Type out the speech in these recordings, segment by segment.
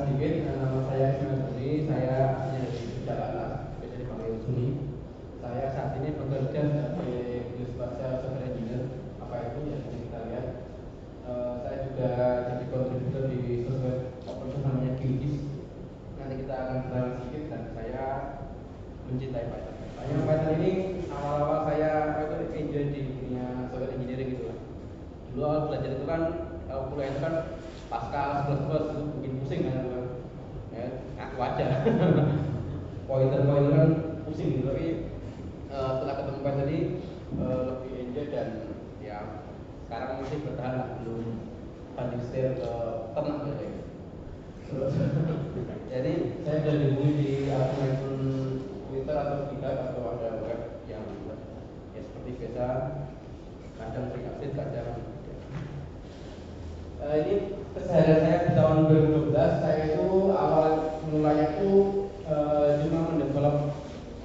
sedikit, nama saya Suni, saya asli dari Jakarta, biasa dipanggil Suni. Saya saat ini bekerja sebagai Geospatial Software Engineer. Apa itu ya bisa kita lihat. Saya juga jadi kontributor di software open source namanya QGIS. Nanti kita akan kenalan sedikit dan saya mencintai Python. Soalnya Python ini awal-awal saya enjoy di dunia software engineering gitu lah. Dulu awal belajar itu kan, kuliah itu kan Pascal, C++ itu bikin pusing kan, ya ngaku aja. Pointer kan pusing gitu, tapi setelah ketemu Python ini lebih enjoy dan ya sekarang masih bertahan lah, belum banding setir ke ternak gitu. Terus jadi saya sudah dihubungi di akun Twitter atau tidak atau ada web yang ya seperti biasa, kadang free update, kadang ini keseharian saya di tahun 2012. Saya itu awal mulanya itu cuma mendevelop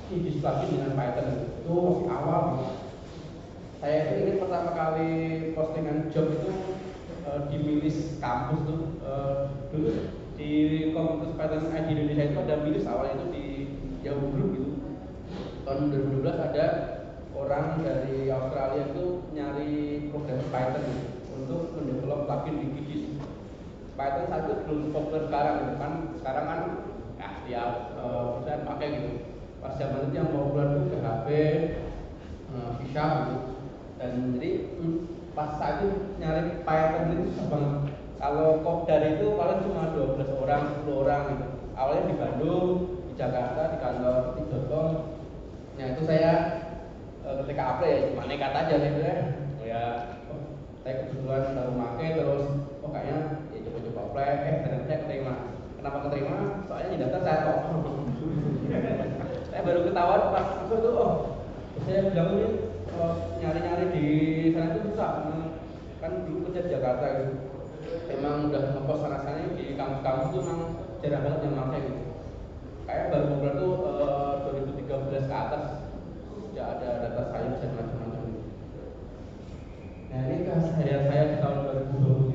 QGIS plugin dengan Python. Itu masih awal. Saya itu ini pertama kali postingan job itu di Milis kampus tuh. Dulu di komunitas Python ID Indonesia itu ada Milis, awalnya itu di Yahoo Group gitu. Tahun 2012 ada orang dari Australia itu nyari program Python untuk mendevelop plugin di QGIS. Python saat itu belum populer sekarang gitu kan. Sekarang kan ya tiap perusahaan pakai gitu. Pas zaman itu yang populer itu PHP, C# gitu. Dan jadi pas saat itu nyari Python itu susah banget. Kalau Kopdar itu paling cuma 12 orang, 10 orang gitu. Awalnya di Bandung, di Jakarta, di kantor Tik.com. Nah itu saya ketika apply ya cuma nekat aja gitu ya. Saya kebetulan baru pakai, terus kayaknya ya coba-coba apply, ternyata saya keterima. Kenapa keterima? Soalnya di daftar saya top. Saya baru ketahuan pas masuk itu, saya bilang ini nyari-nyari di sana itu susah, kan dulu kerja di Jakarta gitu. Emang udah ngekos sana-sana di kampus-kampus tuh memang jarang banget yang pakai gitu. Kayak baru populer tuh 2013 ke atas, sudah ada data science dan macam-macam. Nah ini keseharian saya di tahun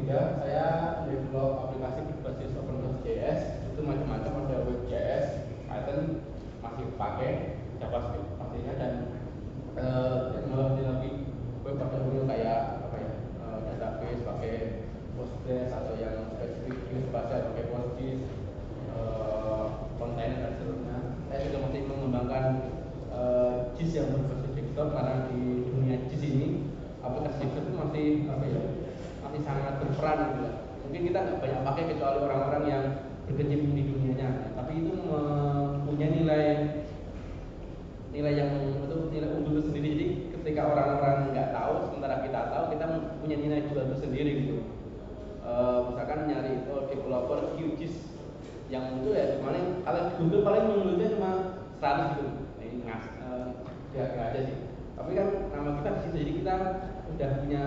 2023, saya develop aplikasi berbasis OpenStack.js. Itu macam-macam, ada WebJS, Python masih pakai, JavaScript pastinya, dan teknologi web pada umumnya kayak apa ya, database pakai Postgres atau yang spesifik Geospatial pakai PostGIS, kontainer dan seterusnya. Saya juga masih mengembangkan GIS yang berbasis desktop, karena di dunia GIS ini aplikasi desktop itu masih apa ya, masih sangat berperan gitu lah. Mungkin kita nggak banyak pakai kecuali orang-orang yang berkecimpung di dunianya, tapi itu mempunyai nilai yang itu nilai unggul sendiri. Jadi ketika orang-orang nggak tahu, sementara kita tahu, kita punya nilai jual itu sendiri gitu. Misalkan nyari developer QGIS yang itu ya cuma kalau di Google paling menurutnya cuma 100 gitu. Nah, ini nggak ada sih. Tapi kan nama kita di situ, jadi kita udah punya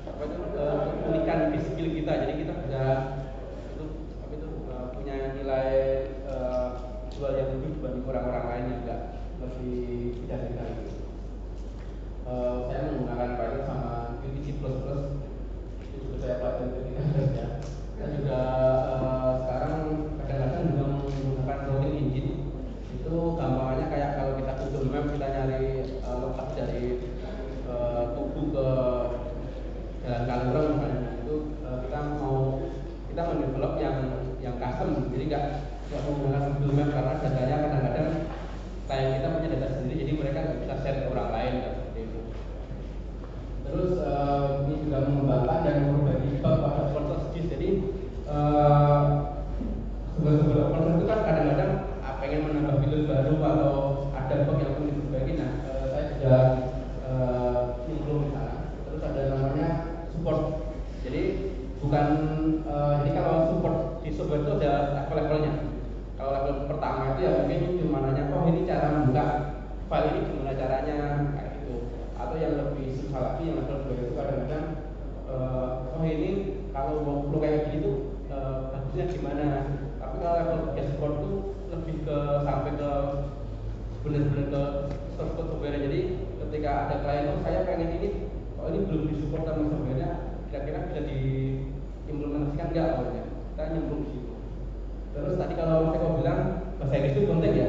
apa itu keunikan di skill kita. Jadi kita bisa itu apa itu punya nilai jual yang lebih dibanding orang-orang lain yang enggak lebih beda-beda gitu. Saya menggunakan Python sama QGIS C++. Itu juga saya pelajari ketika kerja. Saya juga sekarang kadang-kadang juga menggunakan routing engine. Itu gampangnya kayak kalau kita Google Map, kita nyari lokasi dari Tugu ke Jalan Kaliurang misalnya, itu kita mendevelop yang custom, jadi nggak menggunakan Google Map, karena datanya kadang-kadang klien kita punya data sendiri, jadi mereka nggak bisa share ke orang lain kan, seperti itu. Terus ini juga mengembangkan dan memperbaiki bug pada OpenStack. Jadi sebuah OpenStack itu kan kadang-kadang pengen menambah fitur baru atau ada bug yang perlu diperbaiki. Nah, saya sudah nyemplung di sana. Terus ada namanya support. Jadi bukan jadi kalau support di software itu ada level-levelnya. Kalau level pertama itu ya mungkin cuma nanya, ini cara membuka file ini gimana caranya, kayak gitu. Atau yang lebih susah lagi, yang level 2 itu kadang-kadang ini kalau workflow kayak gitu bagusnya gimana. Tapi kalau level 3 support itu lebih ke sampai ke benar-benar ke source code software. Jadi ketika ada klien, saya pengen ini, ini belum disupport sama softwarenya, kira-kira bisa diimplementasikan nggak awalnya, kita nyemplung di situ. tadi kalau Mas Eko bilang bahasa Inggris itu penting ya.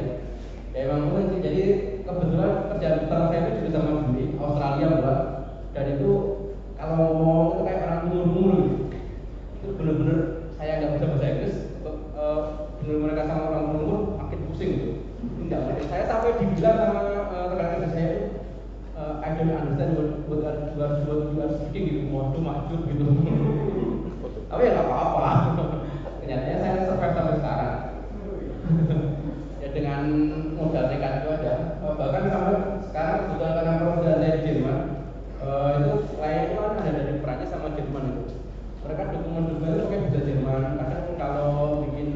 Ya emang penting sih. Jadi kebetulan kerjaan utama saya itu juga sama di Australia Mbak. Dan itu kalau ngomong itu kayak orang ngomong gitu. Itu bener-bener saya nggak bisa bahasa Inggris. Bener mereka sama orang ngomong makin pusing gitu. Enggak, saya sampai dibilang sama rekan kerja saya itu I don't understand what you are speaking gitu, waduh maju gitu. Tapi ya nggak apa-apa. Kenyataannya saya survive sampai sekarang. Ya dengan modal nekat itu aja. Bahkan sampai sekarang juga karena perusahaan saya di Jerman, itu klien itu kan ada dari Prancis sama Jerman itu. Mereka dokumen-dokumen itu pakai bahasa Jerman. Kadang kalau bikin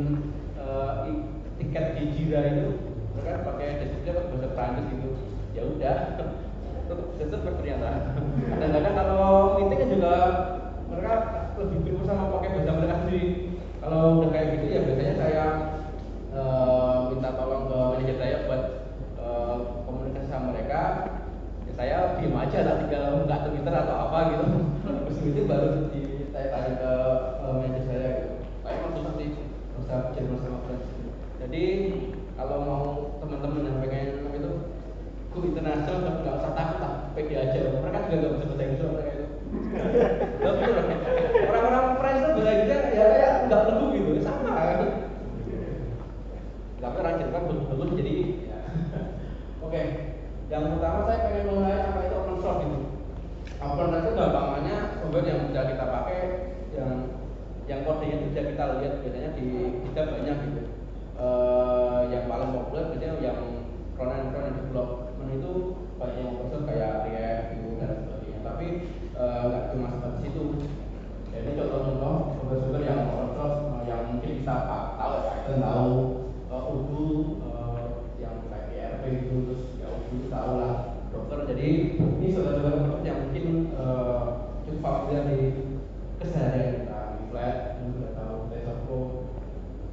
tiket di Jira itu mereka pakai deskripsi bahasa Prancis gitu. Ya udah. Tetap ternyata. Kadang-kadang kalau meeting kan juga mereka lebih prefer sama pakai bahasa mereka sendiri. Kalau udah kayak gitu ya biasanya saya minta tolong ke manajer saya buat komunikasi sama mereka. Ya saya diem aja lah, tinggal buka Twitter atau apa gitu. Terus itu baru saya tanya ke manajer saya gitu. Saya emang susah sih bahasa Jerman sama Prancis. Jadi kalau mau teman-teman yang pengen itu go internasional tapi nggak usah takut lah, pede aja. Mereka juga nggak bisa bahasa Inggris mereka itu. Orang-orang Prancis itu bahasa Inggrisnya ya kayak nggak perlu gitu, sama kan. Tapi orang Jerman bagus jadi. Ya. Oke, yang pertama saya pengen mulai apa itu open source gitu. Open source itu gampangannya software yang bisa kita pakai, yang kodenya itu bisa kita lihat biasanya di kita banyak gitu. Yang paling populer biasanya yang front-end development itu banyak yang open source kayak React gitu dan sebagainya. Tapi nggak cuma seperti itu. Jadi contoh-contoh software yang open source yang mungkin bisa tahu ya, Python tahu, Ubuntu yang kayak ERP gitu, terus ya Ubuntu tahu lah, Docker. Jadi ini software yang mungkin cukup familiar di keseharian kita. Flat, ini sudah tahu, TensorFlow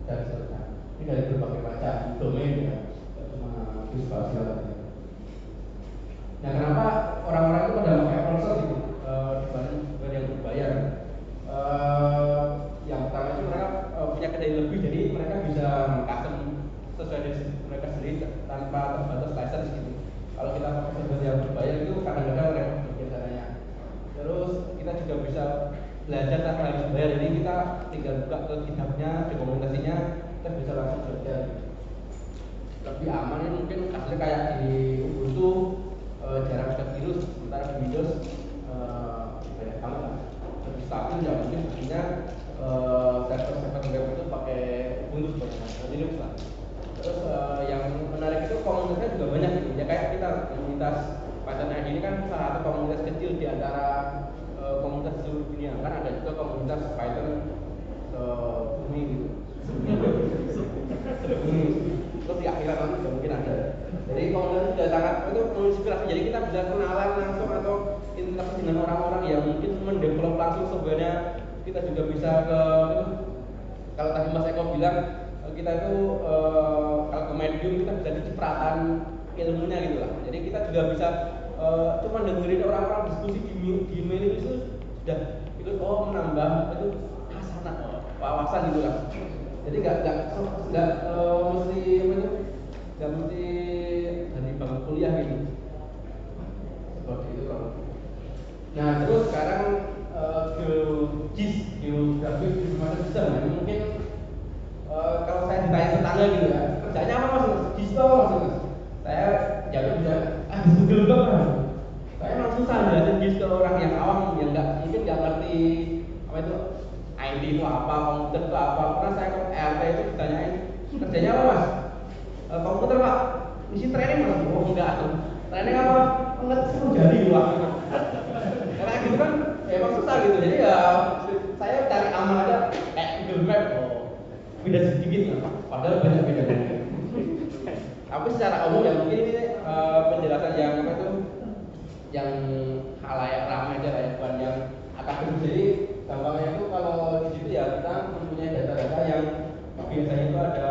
dan seterusnya. Ini dari berbagai macam domain ya, cuma visual saja. Nah, kenapa orang-orang itu pada pakai open source gitu dibanding software yang berbayar? Yang pertama itu mereka punya kendali lebih, jadi mereka bisa custom sesuai dengan mereka sendiri tanpa terbatas license gitu. Kalau kita pakai software yang berbayar itu kadang-kadang repot biasanya. Terus kita juga bisa belajar tanpa harus bayar, jadi kita tinggal buka ke GitHub-nya, dokumentasinya, kita bisa langsung belajar. Lebih aman ini mungkin hasilnya kayak di Ubuntu jarang ada virus, sementara di Windows banyak banget lah. Lebih stabil ya mungkin buktinya server web itu pakai Ubuntu sebenarnya, Linux lah. Terus yang menarik itu komunitasnya juga banyak gitu. Ya kayak kita komunitas Python ID ini kan salah satu komunitas kecil di antara komunitas seluruh dunia. Kan ada juga komunitas Python bumi gitu. Terus di akhirat nanti juga mungkin ada. Jadi komunitas sudah sangat itu menginspirasi. Jadi kita bisa kenalan langsung atau interaksi dengan orang-orang yang mungkin mendevelop langsung softwarenya. Kita juga bisa ke kalau tadi Mas Eko bilang kita itu kalau ke Medium kita bisa dicipratan ilmunya gitu lah. Jadi kita juga bisa cuma dengerin orang-orang diskusi di email itu sudah itu menambah itu hasanah wawasan gitu lah. Jadi nggak mesti nggak mesti dari bangku kuliah gitu. Seperti itu kalau. Nah terus sekarang geografis informasi sistem ya, mungkin kalau saya ditanya tetangga gitu ya, kerjanya apa mas? GIS apa mas? Saya jawab bisa Google Doc. Saya emang susah jelasin GIS ke orang yang awam yang mungkin nggak ngerti apa itu ID itu apa, komputer itu apa. Pernah saya ke ERP itu ditanyain kerjanya apa mas? Komputer pak, misi training mas? Oh enggak, training apa? Ngetik jari pak. Karena gitu kan emang susah gitu, jadi ya saya cari aman aja Google Map. Beda sedikit lah, padahal banyak bedanya. Tapi secara umum ya mungkin ini penjelasan yang apa itu, yang halayak ramai aja lah ya, bukan yang akademis. Jadi gampangnya itu kalau di situ ya kita mempunyai data-data yang biasanya itu ada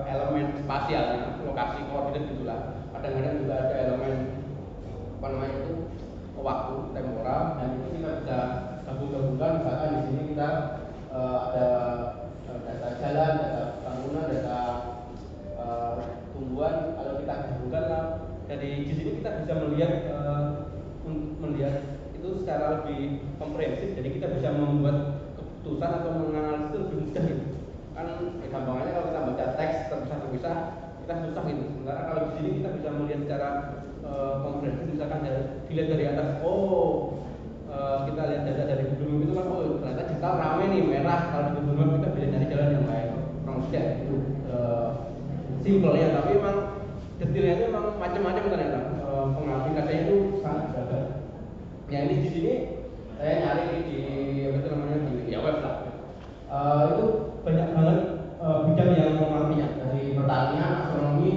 elemen spasial, lokasi koordinat gitulah. Kadang-kadang juga ada elemen apa namanya itu waktu temporal, dan itu kita bisa gabung-gabungkan. Misalkan di sini kita ada data jalan, data dari di sini kita bisa melihat itu secara lebih komprehensif. Jadi kita bisa membuat keputusan atau menganalisis lebih mudah gitu. Kan gampangnya kalau kita baca teks terpisah-terpisah kita susah gitu. Sementara kalau di sini kita bisa melihat secara komprehensif, misalkan dilihat dari atas, kita lihat data dari Google itu kan, ternyata digital rame nih, merah. Kalau di Google Map kita bisa nyari jalan yang lain. Proses itu simpelnya, tapi memang detailnya itu memang macam-macam ternyata. Pengaplikasinya itu sangat beragam. Ya ini di sini saya nyari di apa itu namanya di web lah. Itu banyak banget bidang yang mengamatinya, dari pertanian, astronomi,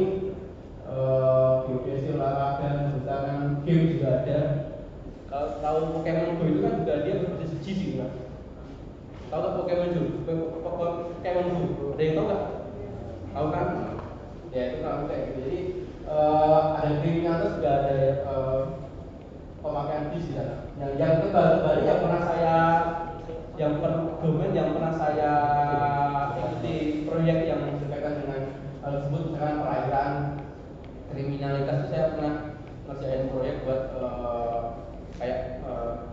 geodesi, olahraga, perhutanan, game juga ada. Kalau tahu Pokemon Go itu kan juga dia berbasis G sih kan. Tahu nggak Pokemon Go? Pokemon Go, ada yang tahu nggak? Tahu kan? Ya itu kalau kayak gitu. Jadi ada kriminalitas juga, ada pemakaian bis ya. Yang kembali yang pernah saya ikuti proyek yang berkaitan dengan hal tersebut, misalkan perairan, kriminalitas, itu saya pernah ngerjain proyek buat kayak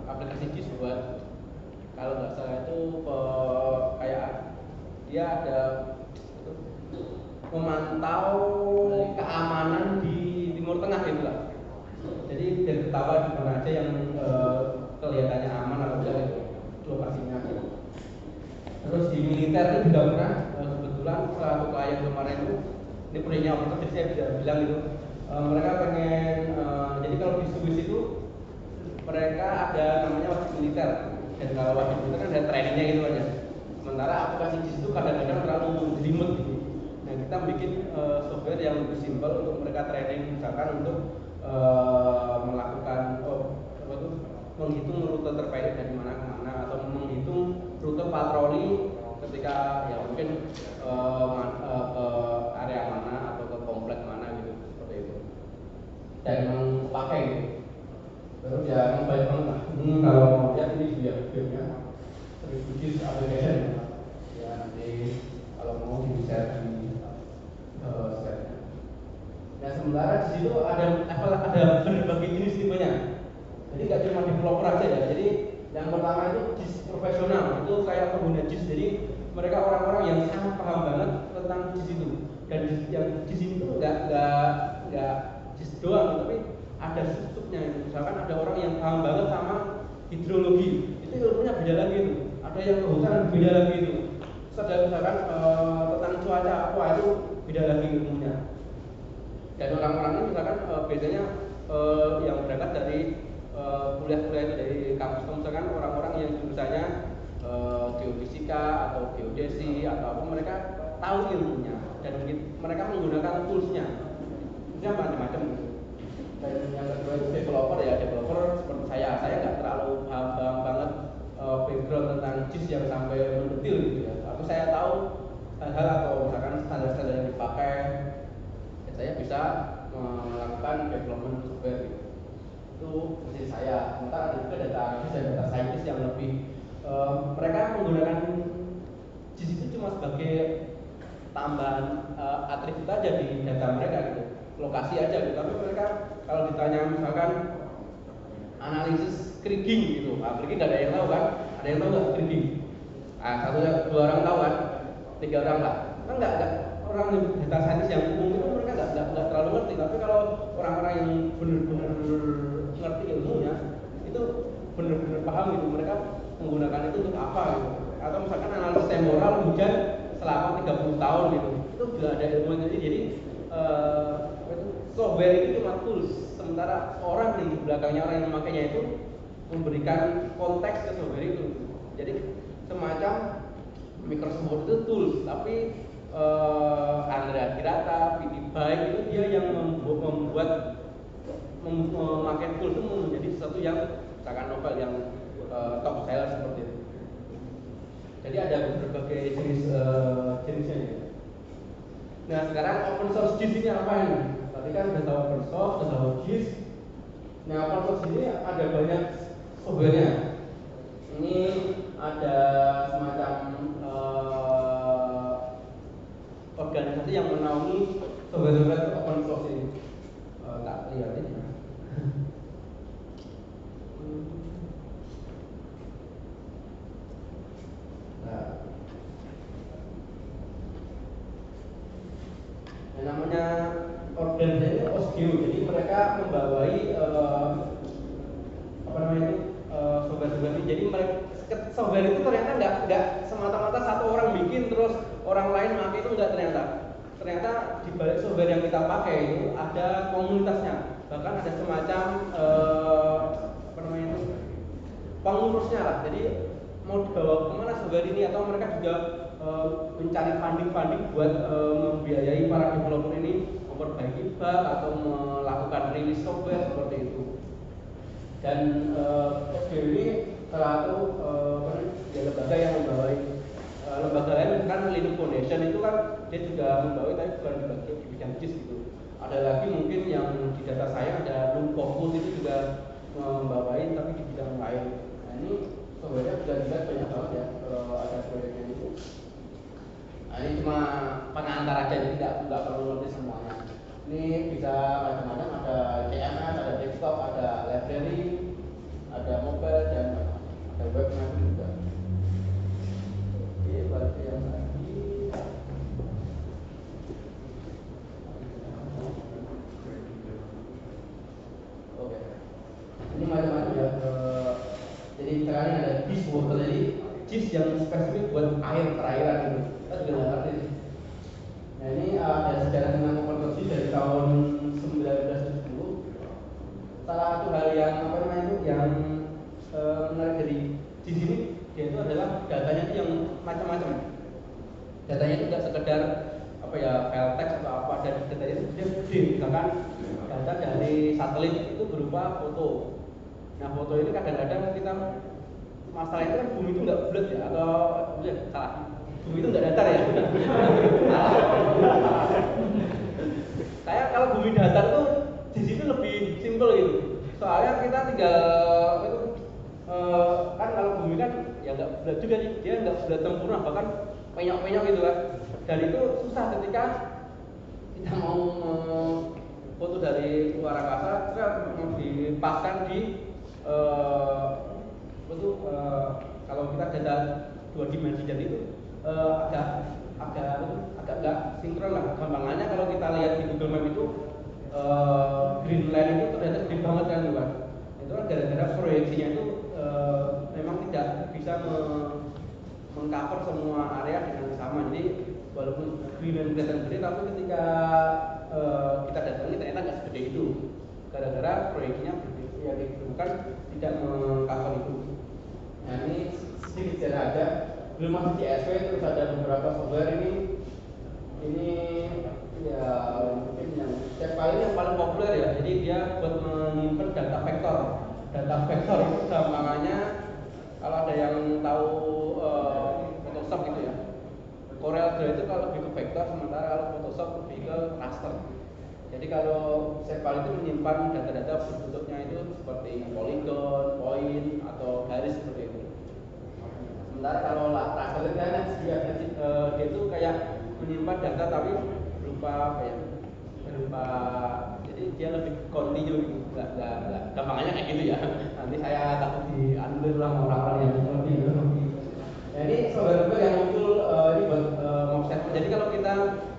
aplikasi JIS buat, kalau nggak salah itu kayak dia ada memantau keamanan di Timur Tengah gitu lah. Jadi biar ketawa di mana aja yang kelihatannya aman atau tidak itu lokasinya gitu. Terus di militer itu juga pernah, kebetulan salah satu klien kemarin itu, ini proyeknya apa, jadi saya bisa bilang gitu, mereka pengen, jadi kalau di Swiss itu mereka ada namanya wajib militer, dan kalau wajib militer kan ada trainingnya gitu aja. Sementara aplikasi JIS itu kadang-kadang terlalu jelimet gitu. Nah kita bikin software yang lebih simpel untuk mereka training, misalkan untuk melakukan menghitung rute terpendek dari mana ke mana, atau menghitung rute patroli ketika ya mungkin ke area mana atau ke komplek mana gitu, seperti itu. Dan memakai gitu. Terus ya yang baik banget lah. Kalau mau lihat ini videonya Swiss application ya, nanti kalau mau di share di slide-nya. Nah sementara di situ ada berbagai jenis tipenya. Jadi nggak cuma developer aja ya. Jadi yang pertama itu JIS profesional, itu kayak pengguna JIS. Jadi mereka orang-orang yang sangat paham banget tentang JIS itu. Dan yang JIS itu nggak JIS doang, tapi ada subnya. Misalkan ada orang yang paham banget sama hidrologi, itu ilmunya beda lagi itu. Ada yang kehutanan beda lagi itu. Terus misalkan tentang cuaca apa itu beda lagi ilmunya. Dan orang-orang ini misalkan biasanya yang berangkat dari kuliah-kuliah itu dari kampus, misalkan orang-orang yang jurusannya geofisika atau geodesi atau apa, mereka tahu ilmunya dan mereka menggunakan toolsnya macam-macam gitu. Dan yang kedua itu developer seperti saya nggak terlalu paham banget background tentang JIS yang sampai mendetil gitu ya. Tapi saya tahu hal-hal atau misalkan standar-standar yang dipakai, saya bisa melakukan development software gitu. Itu posisi saya. Sementara ada juga data scientist yang lebih mereka menggunakan JIS itu cuma sebagai tambahan atribut aja di data mereka gitu, lokasi aja gitu. Tapi mereka kalau ditanya misalkan analisis kriging gitu, kriging nggak ada yang tahu kan? Ada yang tahu nggak kriging? Dua orang tahu kan? 3 orang lah. Kan nggak orang data scientist yang umum itu mereka nggak terlalu ngerti. Tapi kalau orang-orang yang benar-benar ngerti ilmunya itu benar-benar paham gitu, mereka menggunakan itu untuk apa gitu. Atau misalkan analisis temporal hujan selama 30 tahun gitu, itu juga ada ilmunya. Jadi software itu cuma tools, sementara orang di belakangnya, orang yang memakainya itu memberikan konteks ke software itu. Jadi semacam Microsoft itu tools, tapi Andrea Hirata, P.D. Byte itu dia yang membuat memakai tool itu menjadi sesuatu yang misalkan novel yang top seller seperti itu. Jadi ada berbagai jenisnya ya. Nah sekarang open source JIS ini apa ini? Tadi kan sudah tahu open source, sudah tahu JIS. Nah open source ini ada banyak softwarenya. Ini ada semacam organisasi yang menaungi software open source ini. Tak Yang namanya organisasi ini OSGeo, jadi mereka membawai apa namanya itu software-software ini. Jadi mereka software itu ternyata nggak semata-mata satu orang bikin terus orang lain pakai, itu nggak. Ternyata di balik software yang kita pakai itu ada komunitasnya, bahkan ada semacam apa namanya itu pengurusnya lah. Jadi mau dibawa kemana software ini, atau mereka juga mencari funding buat membiayai para developer ini memperbaiki bug atau melakukan rilis software seperti itu. Dan OSGeo ini salah satu lembaga yang membawai lembaga lain kan Linux Foundation itu kan dia juga membawai, tapi bukan di bidang JIS gitu. Ada lagi mungkin yang di data saya ada Numpopus itu juga membawai tapi di bidang lain. Nah ini software-nya sudah dilihat banyak banget ya, ada proyeknya itu. Nah ini cuma pengantar aja, jadi nggak perlu ngerti semuanya. Ini bisa macam-macam, ada CMS, ada desktop, ada library, ada mobile, dan ada webnya juga. Oke, balik yang lagi. Oke, ini macam-macam ya. Jadi sekarang ada JIS water, jadi JIS yang spesifik buat air perairan gitu. Kita juga nggak ngerti. Nah ini ada sejarah tentang open JIS dari tahun 1970. Salah satu hal yang apa namanya itu yang menarik dari JIS ini, dia itu adalah datanya itu yang macam-macam. Datanya itu tidak sekedar apa ya file text atau apa, dan datanya itu dia gede. Misalkan data dari satelit itu berupa foto. Nah foto ini kadang-kadang kita masalah itu kan bumi itu nggak bulat ya, atau ya salah, bumi itu nggak datar ya. Kayak kalau bumi datar tuh di situ lebih simpel gitu. Soalnya kita tinggal itu kan kalau bumi kan ya nggak bulat juga, dia nggak bulat sempurna, bahkan penyok-penyok gitu kan. Dan itu susah ketika kita mau foto dari luar angkasa, kita mau dipaskan di kalau kita data 2 dimensi, jadi itu agak nggak sinkron lah. Gampangannya kalau kita lihat di Google Map itu Greenland itu ternyata gede banget kan luar. Itu kan gara-gara proyeksinya itu memang tidak bisa mengcover semua area dengan sama. Jadi walaupun Greenland kelihatan gede, tapi ketika kita datangi ternyata nggak segede itu, gara-gara proyeksinya ya bukan tidak mengcover itu. Nah ini sedikit sejarah aja. Belum masuk CSV, terus ada beberapa software ini ya mungkin yang setiap kali yang paling populer ya. Jadi dia buat menyimpan data vektor. Data vektor itu gampangannya, kalau ada yang tahu Photoshop gitu ya, Corel Draw itu kalau lebih ke vektor, sementara kalau Photoshop lebih ke raster. Jadi kalau ShapeFile itu menyimpan data-data bentuknya itu seperti polygon, point, atau garis seperti itu. Sementara kalau raster itu kan dia itu kayak menyimpan data tapi berupa apa ya? Berupa, jadi dia lebih kontinu gitu. Nggak gampangannya kayak gitu ya. Nanti saya takut dianulir lah orang-orang yang seperti itu. Nah ini software yang muncul ini buat mobset. Jadi kalau kita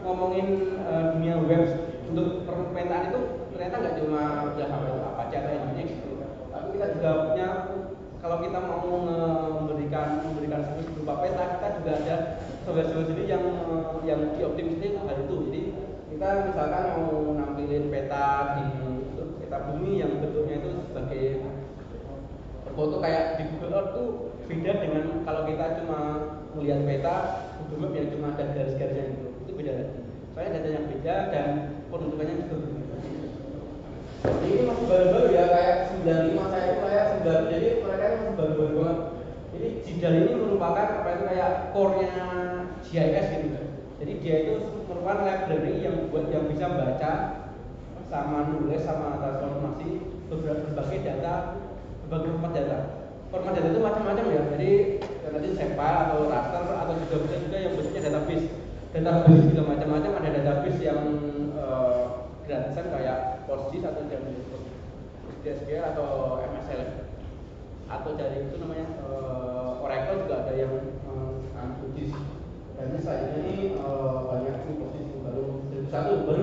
ngomongin dunia web untuk permetaan itu ternyata nggak cuma Java atau Apache atau Nginx gitu, tapi kita juga punya, kalau kita mau memberikan service berupa peta, kita juga ada software sendiri yang dioptimisasi hal itu. Jadi kita misalkan mau nampilin peta peta bumi yang bentuknya itu sebagai foto kayak di Google Earth tuh beda dengan kalau kita cuma melihat peta Google Map yang cuma ada garis-garisnya gitu, itu beda lagi. Soalnya datanya beda dan penunjukannya juga berbeda. Ini masih baru-baru ya, kayak 95, saya itu kayak 9, jadi mereka ini masih baru-baru banget. Jadi JIDAL ini merupakan apa itu kayak core-nya GIS gitu kan. Jadi dia itu merupakan library yang bisa baca sama nulis sama transformasi berbagai data, berbagai format data. Format data itu macam-macam ya. Jadi nanti ShapeFile atau raster atau juga bisa yang bentuknya database. Database juga macam-macam, ada database yang gratisan kayak PostGIS atau dari PostgreSQL atau MSL, atau dari itu namanya Oracle juga ada yang ArcGIS. Dan selanjutnya ini banyak posisi baru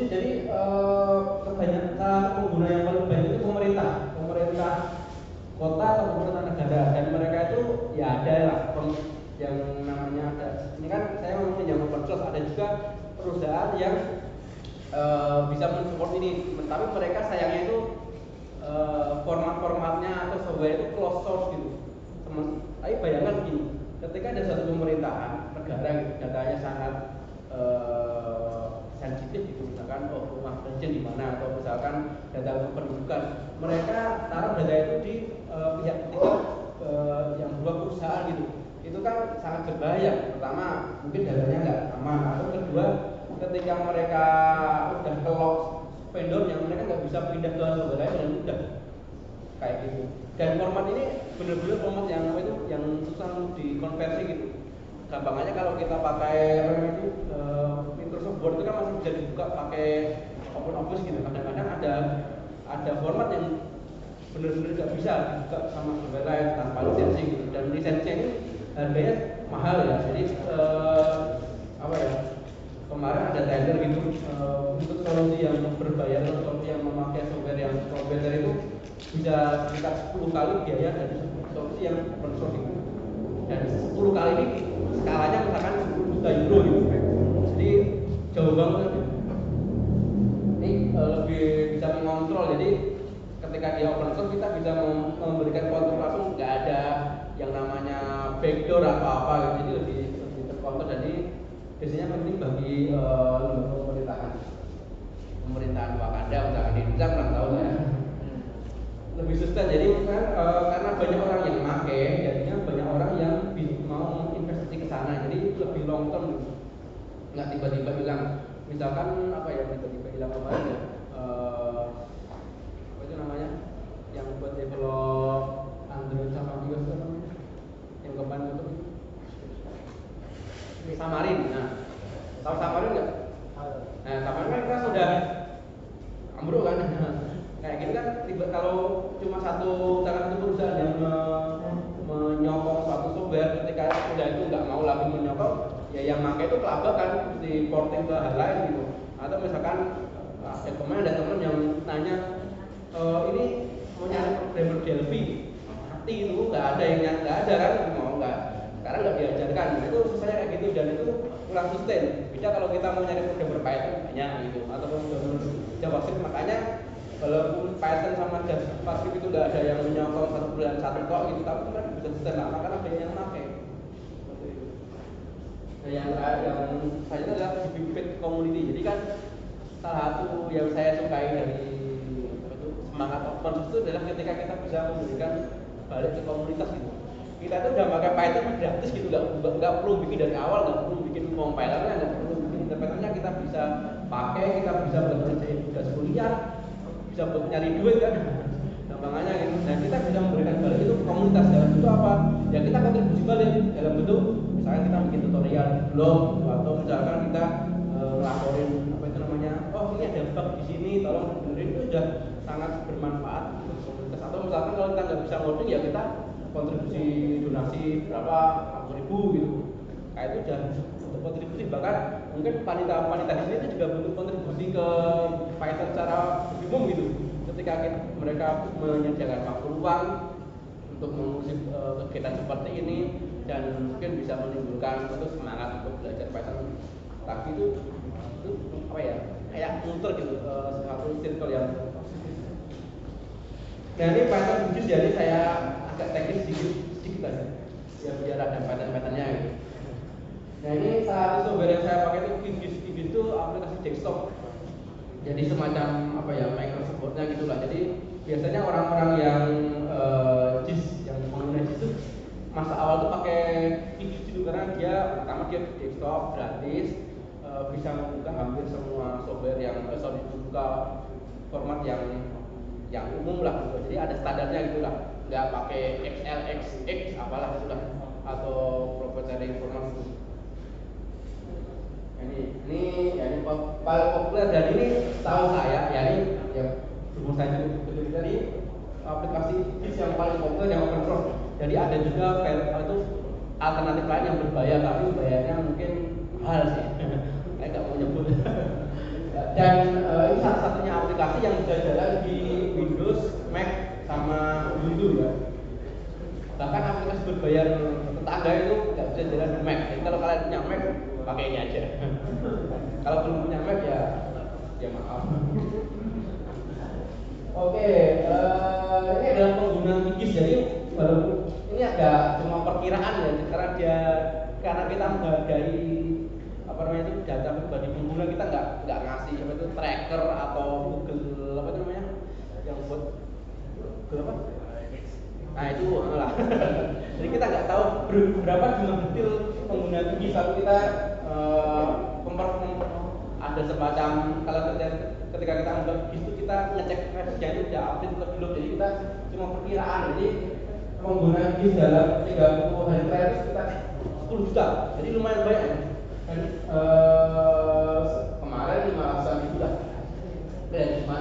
solusi jadi kebanyakan pengguna yang paling banyak itu pemerintah kota atau pemerintah negara, dan mereka itu ya ada lah yang namanya ada. Ini kan saya ngomongin yang open source, ada juga perusahaan yang bisa mensupport ini, tapi mereka sayangnya itu formatnya atau software itu closed source gitu. Tapi bayangkan begini, ketika ada satu pemerintahan negara gitu, datanya sangat sensitif gitu, misalkan rumah presiden di mana, atau misalkan data kependudukan, mereka taruh data itu di pihak ketiga yang dua perusahaan gitu. Itu kan sangat berbahaya. Pertama, mungkin datanya nggak aman, atau kedua, ketika mereka udah ke-lock vendornya, mereka nggak bisa pindah ke sumber lain dengan mudah kayak gitu. Dan format ini benar-benar format yang apa itu, yang susah untuk dikonversi gitu. Gampang aja kalau kita pakai Microsoft Word itu kan masih bisa dibuka pakai OpenOffice gitu. Kadang-kadang ada format yang benar-benar nggak bisa dibuka sama sumber lain tanpa lisensi gitu. Dan lisensinya ini harganya mahal ya. Jadi apa ya? Kemarin ada tender gitu untuk solusi yang berbayar atau solusi yang memakai software yang provider itu bisa sekitar 10 kali biaya dari solusi yang open source itu. Dan 10 kali ini skalanya misalkan 10 juta euro gitu. Jadi jauh banget. Ini lebih bisa mengontrol. Jadi ketika dia open source kita bisa memberikan kontrol langsung, nggak ada yang namanya backdoor atau apa gitu. Jadi lebih terkontrol. Jadi biasanya penting bagi lembaga pemerintahan Wakanda, misalkan di Indonesia kurang tahu ya, lebih sustain. Jadi kan karena banyak orang yang pakai, jadinya banyak orang yang mau investasi ke sana. Jadi lebih long term, nggak tiba-tiba hilang. Misalkan apa ya, tiba-tiba hilang kemarin ya, apa itu namanya, yang buat develop Android sama iOS itu namanya, yang kemarin itu Xamarin. Nah, tahu Xamarin nggak? Nah, Xamarin kan kita sudah ambruk kan. Kayak gitu kan, kalau cuma satu perusahaan yang menyokong suatu software, ketika udah itu nggak mau lagi menyokong, ya yang pakai itu kelabak kan, di porting ke hal lain gitu. Atau misalkan ada teman yang nanya, ini mau nyari programmer Delphi, mati itu nggak ada kan, mau nggak, sekarang nggak diajarkan. Nah, itu susahnya kayak gitu, dan itu kurang sustain. Beda kalau kita mau nyari programmer Python banyak gitu, ataupun programmer JavaScript. Makanya walaupun Python sama JavaScript itu udah ada yang menyokong satu bulan satu kok gitu, tapi mereka bisa sustain lama karena banyak yang pakai. Nah, yang saya adalah bibit community. Jadi kan salah satu yang saya sukai dari semangat open itu adalah ketika kita bisa memberikan balik ke komunitas gitu. Kita tuh udah pakai Python gratis gitu, nggak perlu bikin dari awal, nggak perlu bikin compilernya, nggak perlu bikin interpreternya, kita bisa pakai, kita bisa buat ngerjain tugas kuliah, bisa buat nyari duit kan, gampangannya gitu. Dan kita bisa memberikan balik itu ke komunitas dalam bentuk apa? Ya kita kontribusi balik dalam bentuk misalkan kita bikin tutorial di blog, atau misalkan kita laporin apa itu namanya, oh ini ada bug di sini, tolong benerin. Itu sudah sangat bermanfaat untuk komunitas. Atau misalkan kalau kita nggak bisa ngoding, ya kita kontribusi donasi berapa 40.000 gitu. Kayak itu sudah untuk kontribusi. Bahkan mungkin panitia di sini itu juga bentuk kontribusi ke Python secara lebih umum gitu. Ketika mereka menyediakan waktu luang untuk mengusik kegiatan seperti ini, dan mungkin bisa menimbulkan semangat untuk belajar Python. Tapi itu apa ya, kayak muter gitu, satu circle yang positif. Nah, ini Python khusus, jadi saya agak teknis sedikit aja, ya biar ada pattern-patternnya gitu. Nah, ini salah satu software yang saya pakai itu QGIS itu aplikasi desktop. Jadi semacam apa ya, Microsoft Word-nya gitulah. Jadi biasanya orang-orang yang GIS, yang pengguna GIS itu masa awal tuh pakai QGIS itu karena dia pertama dia desktop gratis, bisa membuka hampir semua software yang membuka format yang umum lah gitu. Jadi ada standarnya gitulah, nggak pakai XLXX apalah gitulah, atau proprietary format gitu. Ini paling populer, dan ini tahu saya ya, ini ya berhubung saya cukup dari aplikasi yang paling populer yang open source. Jadi ada juga itu alternatif lain yang berbayar, tapi bayarnya mungkin mahal sih. Saya nggak mau nyebut. dan ini satu-satunya aplikasi yang bisa jalan di Windows, Mac, sama Ubuntu ya. Bahkan aplikasi berbayar tetangga itu nggak bisa jalan di Mac. Jadi kalau kalian punya Mac, pakai ini aja. Kalau belum punya Mac ya maaf. Oke, ini adalah penggunaan QGIS. Jadi ini agak cuma perkiraan ya, karena kita menghargai apa namanya itu data pribadi pengguna, kita nggak ngasih apa itu tracker atau Google apa itu namanya yang buat Google apa? Nah itu lah. Jadi kita nggak tahu berapa jumlah detail pengguna QGIS. Lalu kita ada semacam kalau ketika kita membuat QGIS itu kita ngecek referensinya itu udah update atau belum. Jadi kita cuma perkiraan. Jadi pengguna QGIS dalam 30 hari terakhir sekitar 10 juta. Jadi lumayan banyak ya. Dan kemarin 500-an ribu lah. Dan cuma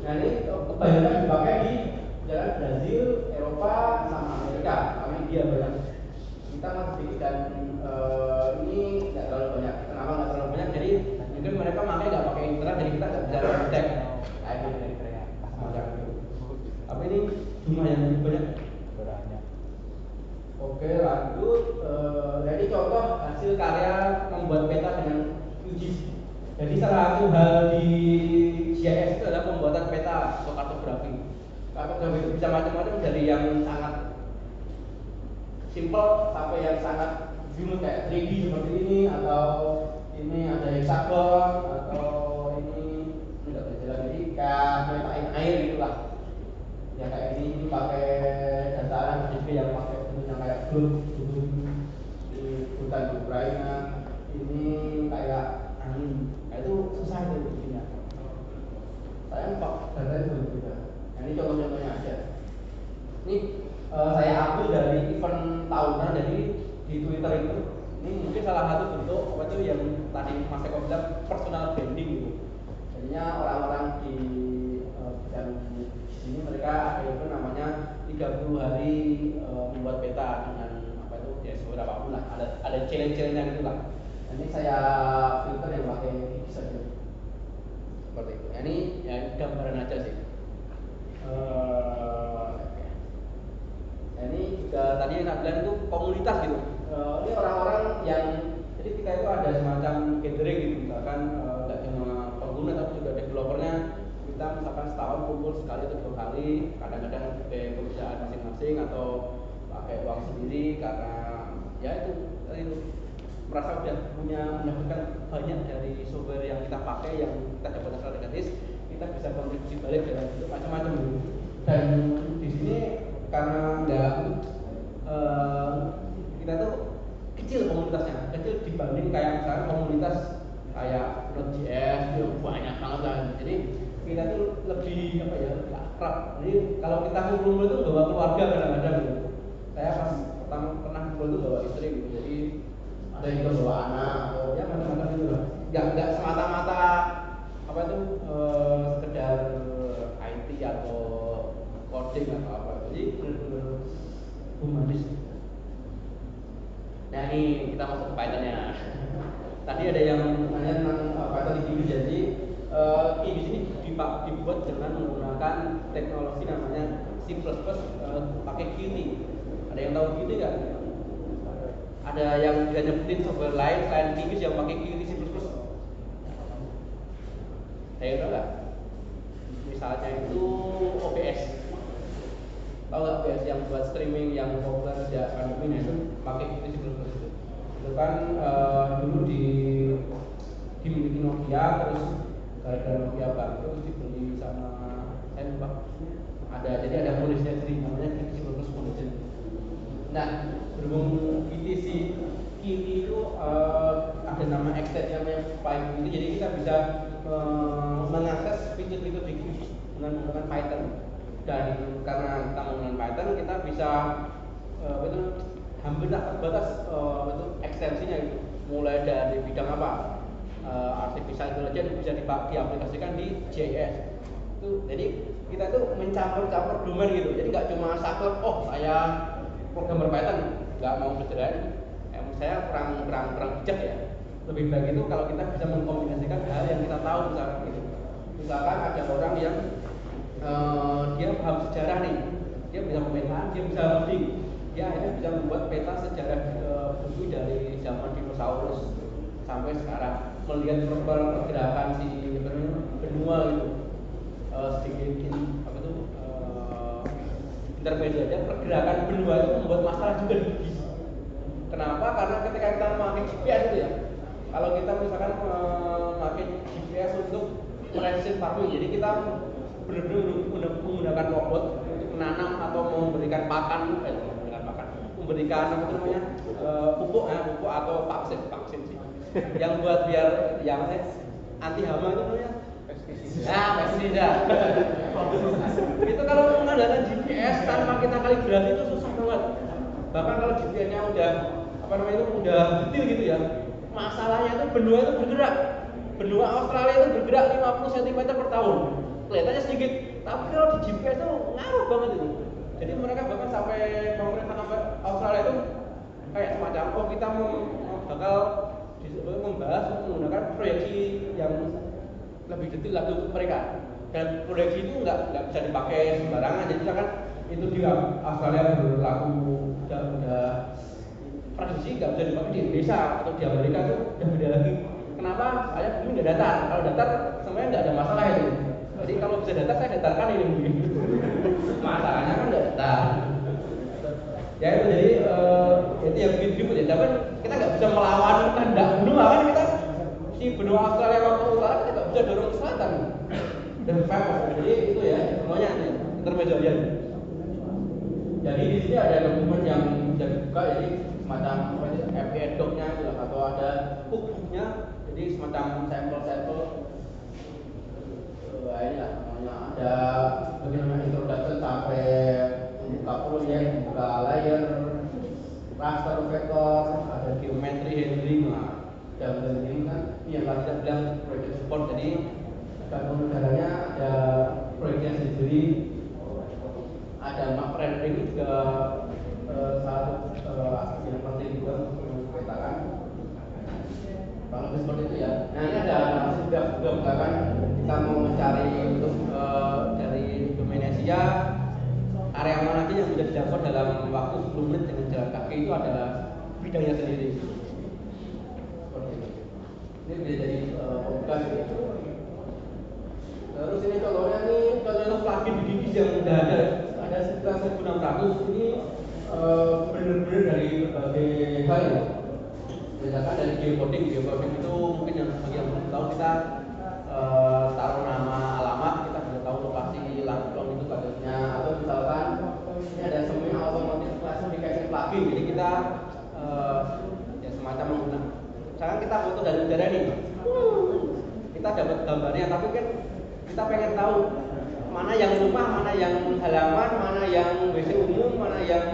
nah ini kebanyakan dipakai di jalan Brazil, Eropa, sama Amerika. Sama India banyak. Kita masih sedikit dan ini nggak terlalu banyak. Kenapa nggak terlalu banyak? Jadi mungkin mereka makanya nggak pakai internet, jadi kita nggak bisa cek. Tapi ini jumlah yang lebih banyak. Oke, lanjut. Jadi contoh hasil karya membuat peta dengan QGIS. Jadi salah satu hal di GIS itu adalah pembuatan peta atau kartografi. Kartografi itu bisa macam-macam, dari yang sangat simple sampai yang sangat rumit kayak 3D seperti ini, atau ini ada hexagon, atau ini nggak bisa jalan, jadi kayak metain air gitulah. Ya kayak ini pakai dataran HDP yang pakai bentuknya kayak globe di hutan di Ukraina. Ini kayak angin. Nah, itu susah itu bikinnya. Saya pak data itu juga. Nah, ini contoh-contohnya aja. Ini saya ambil dari event tahunan, jadi di Twitter itu. Ini mungkin salah satu bentuk apa itu yang tadi Mas Eko bilang personal branding gitu. Jadinya orang-orang di bidang sini mereka ada itu namanya 30 hari membuat peta dengan apa itu ya seberapa pun lah, ada challenge-nya gitu lah. Ini saya filter yang pakai QGIS saja seperti itu. Ini ya gambaran aja sih. Ini juga tadi yang saya bilang itu komunitas gitu. Ini orang-orang yang jadi kita itu ada semacam gathering gitu, misalkan nggak cuma pengguna tapi juga developernya. Kita misalkan setahun kumpul sekali atau 2 kali, kadang-kadang pakai perusahaan masing-masing atau pakai uang sendiri, karena ya itu merasa udah mendapatkan banyak dari software yang kita pakai, yang kita dapat secara gratis, kita bisa kontribusi balik dalam bentuk macam-macam gitu. Dan di sini karena kita tuh kecil komunitasnya, kecil dibanding kayak misalnya komunitas kayak Node.js itu banyak banget lah. Jadi kita tuh lebih apa ya, akrab. Jadi kalau kita kumpul itu bawa keluarga kadang-kadang gitu. Saya pas pertama pernah kumpul itu bawa istri gitu. Jadi ada yang bawa anak atau ya macam-macam itu lah. Nggak semata-mata apa itu sekedar IT atau coding atau apa. Jadi benar-benar humanis. Nah ini kita masuk ke Python-nya. Tadi ada yang nanya tentang Python di sini. Jadi ini di sini dibuat dengan menggunakan teknologi namanya C++ pakai Qt. Ada yang tahu Qt nggak? Ada yang bisa nyebutin software lain selain QGIS yang pakai Qt C++? Saya tahu nggak? Misalnya itu OBS. Tahu nggak OBS yang buat streaming yang populer sejak pandemi itu pakai Qt C++ itu? Itu kan dulu dimiliki Nokia, terus gara-gara Nokia bangkrut terus dibeli sama saya lupa. Jadi ada modusnya sendiri namanya Qt C++ Foundation. Nah, berhubung Qt itu ada nama extension yang Python itu, jadi kita bisa mengakses fitur-fitur di Qt dengan menggunakan Python. Dan karena kita menggunakan Python, kita bisa hampir tak terbatas itu ekstensinya itu. Mulai dari bidang apa? Artificial intelligence bisa diaplikasikan di JS. Itu jadi kita tuh mencampur-campur domain gitu. Jadi nggak cuma saklek, oh saya programmer Python, nggak mau belajar. Saya kurang bijak ya. Lebih baik itu kalau kita bisa mengkombinasikan hal yang kita tahu misalkan gitu. Misalkan ada orang yang dia paham sejarah nih, dia bisa pemetaan, dia bisa ngoding, dia akhirnya bisa membuat peta sejarah bumi dari zaman dinosaurus sampai sekarang, melihat pergerakan si benua gitu. Sedikit apa itu intermezzo aja, pergerakan benua itu membuat masalah juga di bumi. Kenapa? Karena ketika kita memakai GPS itu ya, kalau kita misalkan memakai GPS untuk precision farming, jadi kita benar-benar menggunakan robot untuk menanam atau memberikan pakan, memberikan apa itu namanya pupuk atau vaksin sih, yang buat biar yang anti hama itu namanya pestisida. Itu kalau mengandalkan GPS tanpa kita kalibrasi itu susah banget. Bahkan kalau GPS-nya udah apa namanya itu udah detail gitu ya, masalahnya itu benua itu bergerak. Benua Australia itu bergerak 50 cm per tahun. Kelihatannya sedikit, tapi kalau di GPS itu ngaruh banget itu. Jadi mereka bahkan sampai pemerintah Australia itu kayak semacam kita bakal membahas menggunakan proyeksi yang lebih detail lagi untuk mereka. Dan proyeksi itu nggak bisa dipakai sembarangan. Jadi kan itu di Australia berlaku udah prediksi nggak bisa dipakai di Indonesia atau di Amerika itu udah beda lagi. Kenapa? Saya bumi nggak datar. Kalau datar semuanya nggak ada masalah itu. Jadi kalau bisa datar saya datarkan ini bumi. Masalahnya kan nggak datar. Ya itu jadi itu yang bikin ribut ya. Tapi kita nggak bisa melawan kehendak benua kan kita si benua Australia waktu utara kita nggak bisa dorong ke selatan. Dan jadi itu ya semuanya intermezzo ya. Jadi di sini ada dokumen yang bisa dibuka, jadi semacam FPN doc-nya atau ada cookbook-nya, jadi semacam sampel-sampel. Ini lah namanya ada bagaimana introduction sampai membuka proyek, membuka layer, raster vektor, ada geometri handling, dan handling kan ini yang tadi saya bilang project support. Jadi bangun negaranya ada proyeknya sendiri, ada map rendering juga salah satu aspek yang penting juga untuk memetakan. Kalau seperti itu ya. Nah ini ada sudah bahkan kita mau mencari untuk dari Indonesia area mana aja yang bisa dijangkau dalam waktu 10 menit dengan jalan kaki itu adalah bidangnya sendiri. Seperti itu. Ini bisa jadi pembuka gitu. Terus ini contohnya plugin di yang udah ada sekitar 1.600 ini benar-benar dari berbagai hal ya. Misalkan dari geocoding itu mungkin yang bagi yang belum tahu kita taruh nama alamat, kita bisa tahu lokasi longitude latitude-nya, atau misalkan ini ada semi automatic classification plugin, jadi kita ya semacam menggunakan. Misalkan kita foto dari udara nih, kita dapat gambarnya, tapi kan kita pengen tahu mana yang rumah, mana yang halaman, mana yang WC umum, mana yang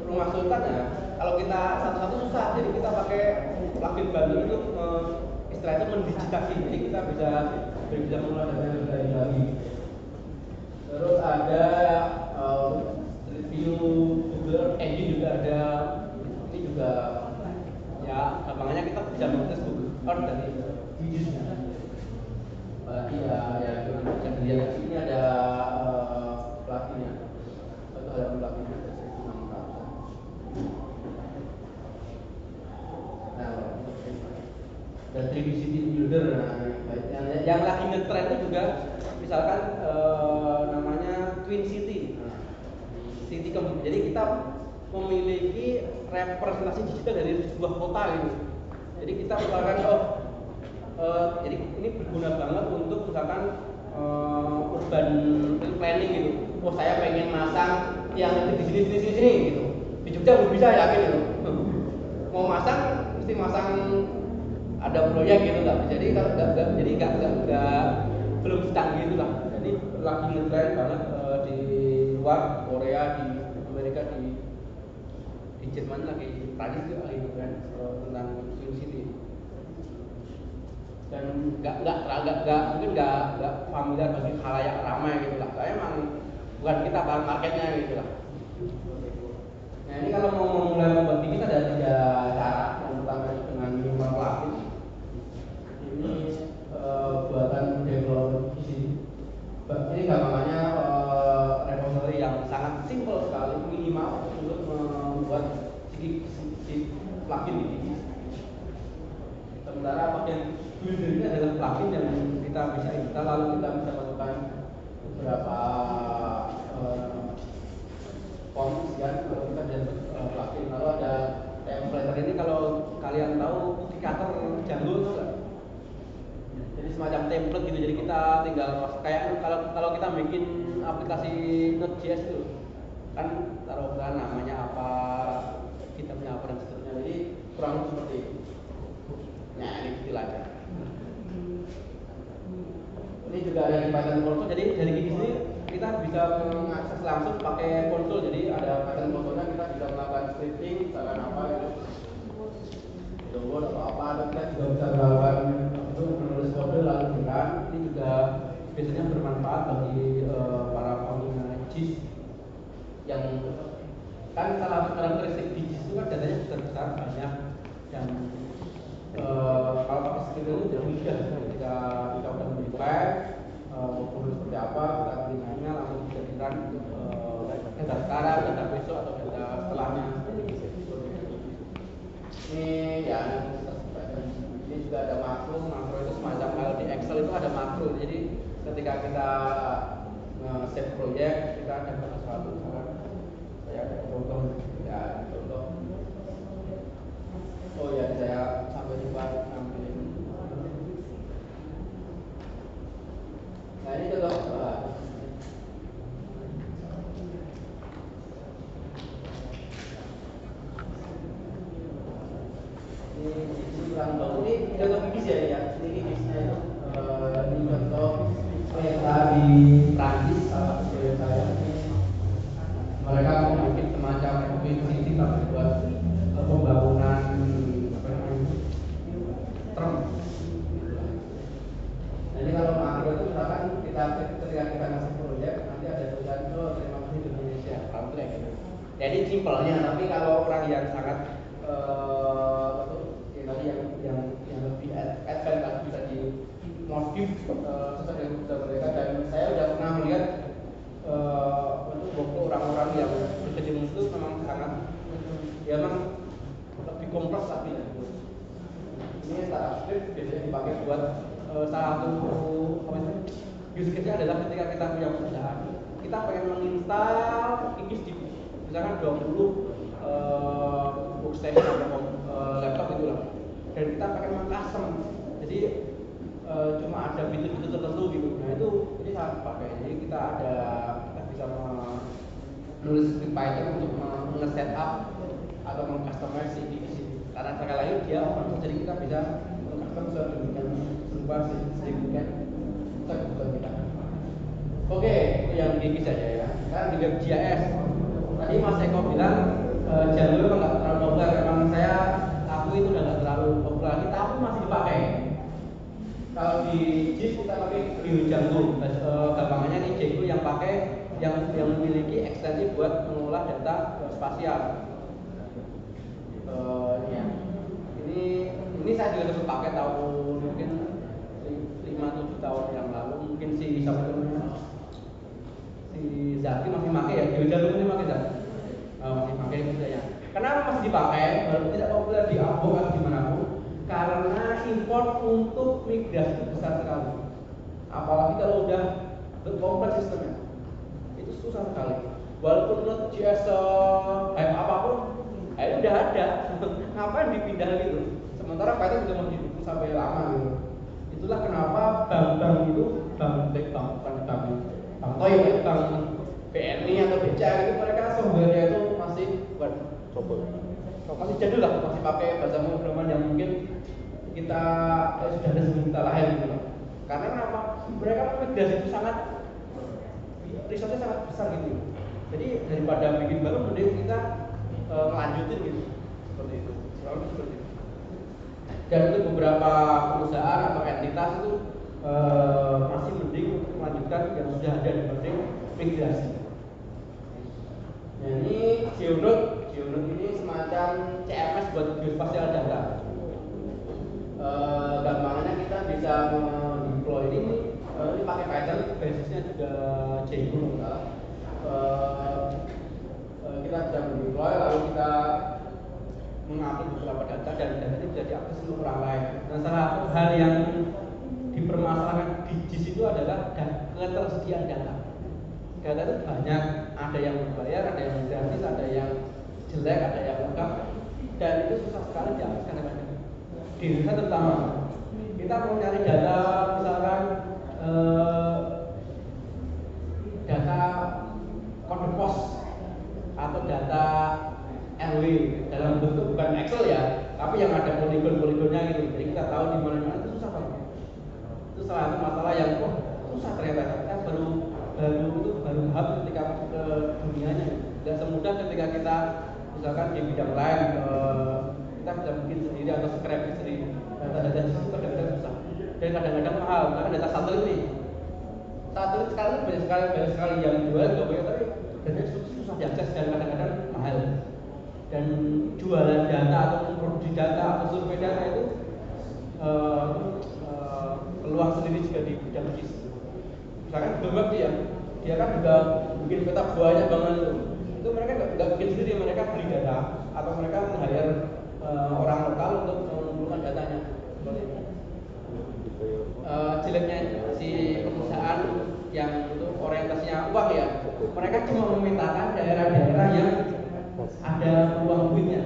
rumah sultan ya. Kalau kita satu-satu susah, jadi kita pakai plugin baru itu istilahnya mendigitasi, jadi kita bisa mulai dari lagi. Terus ada review Google Engine juga ada, ini juga ya gampangnya kita bisa mengakses Google Earth dari videonya. Apalagi ya bisa dilihat di sini ada pluginnya, atau ada pluginnya. Dan 3D City Builder, yang lagi ngetrend itu juga misalkan namanya Twin City, jadi kita memiliki representasi digital dari sebuah kota gitu. Jadi kita misalkan jadi ini berguna banget untuk misalkan urban planning gitu. Saya pengen masang yang di sini gitu. Di Jogja belum bisa yakin gitu. Mau masang mesti masang ada proyek gitu nggak bisa, jadi nggak belum secanggih itu lah. Jadi lagi ngetrend banget di luar Korea, di Amerika, di Jerman, lagi Prancis juga lagi ngetrend tentang Twin City. Dan mungkin nggak familiar bagi khalayak ramai gitu lah. Saya emang bukan kita bahan marketnya gitu lah. Nah ini kalau mau mulai membuat ini ada 3 cara. Yang pertama dengan minimal plugin. untuk membuat si plugin ini. Sementara bagian builder ini adalah plugin yang kita bisa install, lalu kita bisa masukkan beberapa fonts kan, kalau kita bisa plugin. Lalu ada template ini, kalau kalian tahu Cookie Cutter Django itu kan? Jadi semacam template gitu, jadi kita tinggal kayak kalau kita bikin aplikasi Node.js itu kan taruhkan namanya apa, kita punya apa dan seterusnya, jadi kurang seperti itu. Nah ini istilahnya. Ini juga ada di Python console, jadi dari sini kita bisa mengakses langsung pakai konsol. Jadi ada Python console-nya, kita bisa melakukan scripting, misalkan apa itu, download atau apa, atau kita juga bisa melakukan untuk menulis kode lalu run. Ini juga biasanya bermanfaat bagi para pengguna JIS yang kan salah satu karakteristik di JIS itu kan datanya besar-besar, banyak, dan kalau pakai script itu jadi mudah ketika kita udah membuka mau seperti apa, kita pilihnya langsung dijadikan data sekarang, data besok, atau data setelahnya. Ini ya, ini juga ada makro itu semacam kalau di Excel itu ada makro. Jadi ketika kita save project, kita ada sesuatu, saya ada contoh, ya contoh. Oh ya, saya sampai lupa nampilin. Nah ini contoh. Ini kurang tahu. Ini contoh kikis ya. Ini kikisnya itu ini contoh peta di Prancis, salah satu yang saya. Mereka membuat semacam city tapi buat pembangunan truk. Nah ini kalau makro itu misalkan ketika kita ngasih proyek, nanti ada tulisan terima kasih Indonesia, kalau itu kayak gitu. Jadi simpelnya, tapi kalau orang yang sangat yang lebih advance bisa dimodif sesuai dengan kebutuhan mereka. Dan saya sudah pernah melihat untuk orang-orang yang berkecimpung itu memang sangat, ya memang lebih kompleks tapi ya. Ini startup script biasanya dipakai buat salah satu use case-nya adalah ketika kita punya perusahaan, kita pengen menginstal kikis di misalkan 20 workstation atau laptop gitu lah, dan kita pengen meng-custom, jadi cuma ada fitur-fitur tertentu gitu. Nah itu ini sangat dipakai. Jadi kita bisa menulis script Python untuk nge-setup atau meng-customize si kikis itu. Karena sekali lagi dia open source, jadi kita bisa meng-custom sedemikian serupa sedemikian kebutuhan kita. Oke, itu yang kikis saja ya. Sekarang di WebGIS. Tadi Mas Eko bilang jalur nggak terlalu populer. Emang aku itu udah nggak terlalu populer lagi, tapi masih dipakai. Kalau di JIS kita pakai Django. Gampangannya nih Django yang pakai yang memiliki ekstensi buat mengolah data spasial. Ya. Ini saya juga sempat pakai tahun mungkin 5-7 tahun yang lalu. Mungkin si Zaki masih pakai ya, Django ini pakai Zaki. Masih pakai misalnya. Kenapa masih dipakai? Walaupun tidak populer di Abo atau dimanapun, karena import untuk migrasi itu besar sekali. Apalagi kalau udah kompleks sistemnya, itu susah sekali. Walaupun Node.js apapun, itu udah ada. Ngapain dipindah gitu? Sementara Python juga masih didukung sampai lama gitu. Itulah kenapa bank itu, bank Toy, bank BNI atau BCA itu, mereka software-nya itu masih masih jadul lah, masih pakai bahasa pemrograman yang mungkin kita sudah ada sebelum kita lahir gitu loh. Karena kenapa? Mereka migrasi itu risetnya sangat besar gitu. Jadi daripada bikin baru, mending kita lanjutin gitu, seperti itu. Selalu seperti itu. Dan untuk beberapa perusahaan atau entitas itu masih mending untuk melanjutkan yang sudah ada dibanding migrasi. Nah ini Geonode ini semacam CMS buat geospatial data. Gampangannya kita bisa mendeploy ini pakai Python, basisnya juga Django. Kita bisa mengupload beberapa data dan data itu bisa diakses oleh orang lain. Nah, salah satu hal yang dipermasalahkan di JIS itu adalah ketersediaan data. Data itu banyak, ada yang berbayar, ada yang gratis, ada yang jelek, ada yang lengkap, dan itu susah sekali diakses kadang-kadang. Di Indonesia terutama, kita mau cari data, misalkan data kode pos atau data RW dalam bentuk bukan Excel ya, tapi yang ada poligon-poligonnya gitu. Jadi kita tahu di mana-mana itu susah banget. Itu salah satu masalah yang susah ternyata. Kita baru paham ketika masuk ke dunianya. Tidak semudah ketika kita misalkan di bidang lain kita bisa bikin sendiri atau scraping sendiri. Data-data itu kadang-kadang susah dan kadang-kadang mahal. Karena data satelit ini, satelit sekarang banyak sekali yang jual juga banyak, tapi datanya susah diakses dan kadang-kadang mahal. Dan jualan data atau produksi data atau survei data itu peluang sendiri juga di bidang JIS. Misalkan Bloomberg dia kan juga bikin peta banyak banget itu mereka nggak bikin sendiri, mereka beli data atau mereka meng-hire orang lokal untuk mengumpulkan datanya. Jeleknya si perusahaan yang itu orientasinya uang ya, mereka cuma memetakan daerah-daerah yang ada peluang duitnya.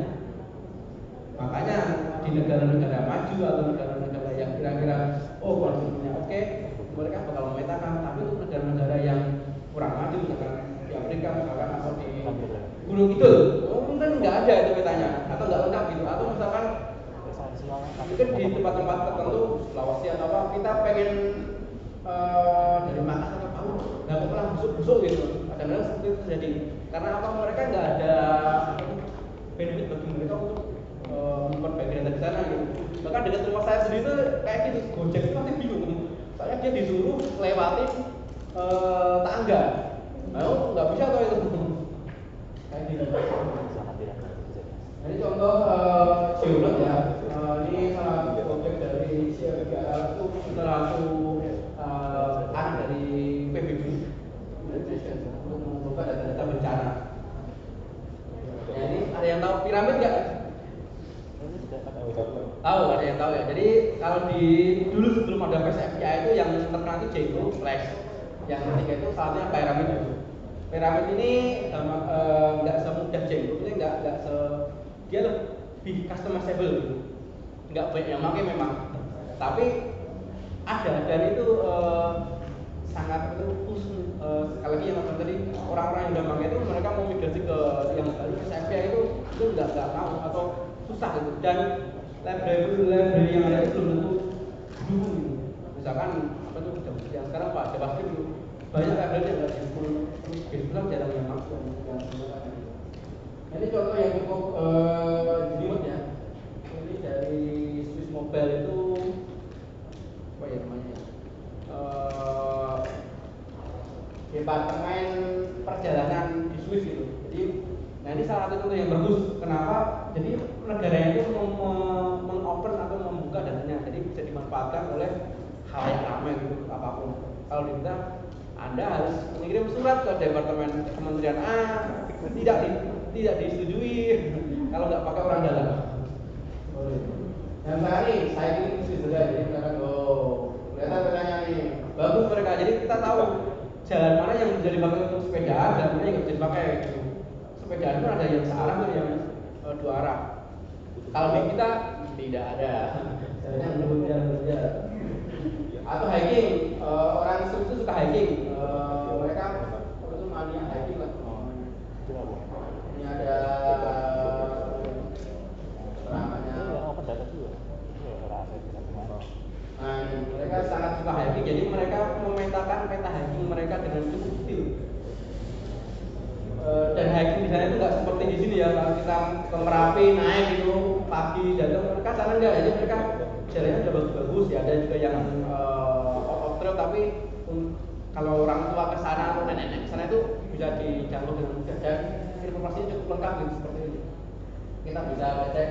Makanya di negara-negara maju atau negara-negara yang kira-kira kondisinya oke, mereka bakal memetakan. Tapi untuk negara-negara yang kurang maju, misalkan di Afrika misalkan atau di Gunung Kidul, mungkin nggak ada itu petanya atau nggak lengkap gitu. Atau misalkan mungkin di tempat-tempat tertentu Sulawesi atau apa, kita pengen dari Makassar ke Palu, nggak pernah busuk-busuk gitu. Kadang-kadang seperti itu terjadi. Karena apa? Mereka nggak ada benefit bagi mereka untuk memperbaiki data di sana gitu. Bahkan dekat rumah saya sendiri tuh kayak gitu, Gojek itu masih bingung. Soalnya dia disuruh lewatin tangga. Nah, nggak bisa tuh itu. Kayak gitu. Ini contoh Geonot ya. Ini salah satu project dari CFGR itu salah satu anak dari PBB untuk membuka data-data bencana. Nah, ini ada yang tahu piramid nggak? Tahu, ada yang tahu ya. Jadi kalau di dulu sebelum ada PSFPI itu yang terkenal itu Django Flash. Yang ketiga itu salahnya piramid. Piramid ini nggak semudah Django, ini nggak dia lebih customizable gitu. Nggak banyak yang pakai memang, tapi ada dan itu sangat itu sekali lagi yang tadi orang-orang yang udah pakai itu mereka mau migrasi ke yang baru PSFPI itu nggak mau atau susah gitu. Dan library yang ada itu belum tentu dulu gitu. Misalkan apa itu yang sekarang Pak JavaScript itu banyak library yang nggak disebut jarang yang masuk. Ini contoh yang cukup jelimet ya. Ini dari Swiss Mobile itu apa ya namanya? Departemen perjalanan di Swiss gitu. Jadi, nah ini salah satu contoh yang bagus. Kenapa? Jadi negara itu mengopen atau membuka datanya, jadi bisa dimanfaatkan oleh hal yang ramai gitu, apapun. Kalau kita Anda harus mengirim surat ke departemen Kementerian A, tidak disetujui kalau nggak pakai orang dalam. Dan saya ini sudah jadi misalkan kelihatan petanya nih bagus mereka, jadi kita tahu jalan mana yang bisa dipakai untuk sepeda dan mana yang nggak bisa dipakai gitu. Sepeda itu ada yang searah dan yang dua arah. Kalau di kita tidak ada, jalannya berbeda. Atau hiking, orang Swiss itu suka hiking, mereka itu mania hiking lah. Ini ada namanya. Nah, mereka sangat suka hiking, jadi mereka memetakan peta hiking mereka dengan cukup detail. Dan hiking di sana itu nggak seperti di sini ya, kalau kita ke Merapi naik gitu pagi datang, mereka sana enggak, jadi mereka jalannya udah bagus-bagus ya. Ada juga yang off trail, tapi kalau orang tua ke sana atau nenek-nenek ke sana itu bisa dijangkau dengan mudah dan informasinya cukup lengkap gitu seperti ini. Kita bisa cek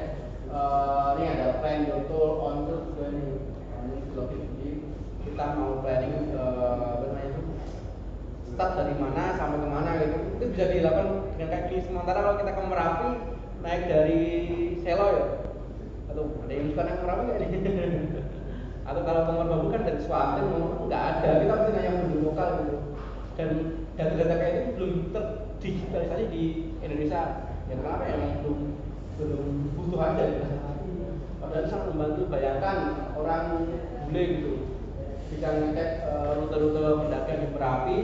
ini ada plan your tour on tour juga nih. Ini jadi kita mau planning start dari mana sampai kemana gitu, itu bisa dilakukan dengan kayak gini. Sementara kalau kita ke Merapi naik dari Selo ya, atau ada yang suka naik perahu nggak nih? Atau kalau ke Bambu kan dari Swaten nggak ada, kita mesti nanya penduduk lokal gitu. Dan data-data kayak itu belum terdigitalisasi di Indonesia. Ya kenapa ya emang belum butuh aja gitu. Padahal sangat membantu. Bayangkan orang bule gitu bisa ngecek rute-rute pendaki di Merapi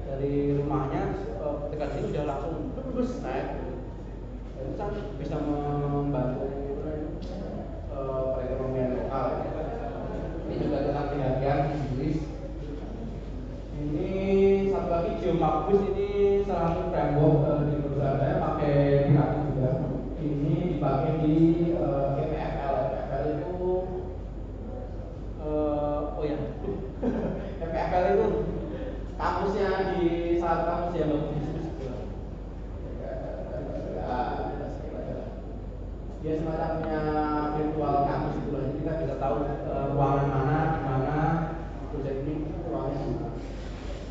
dari rumahnya, ketika sini udah langsung terus naik gitu. Dan itu kan bisa membantu perekonomian lokal. Ini juga tentang pendakian di Inggris. Ini satu lagi Geomagus, ini salah satu framework di perusahaan saya pakai Piranti juga. Ini dipakai di EPFL. EPFL itu oh ya, EPFL itu kampusnya di salah kampus yang bagus di Swiss. Dia semacam punya virtual kampus itu, jadi kita bisa tahu ruangan mana, di mana, proyek ini ruangannya di mana.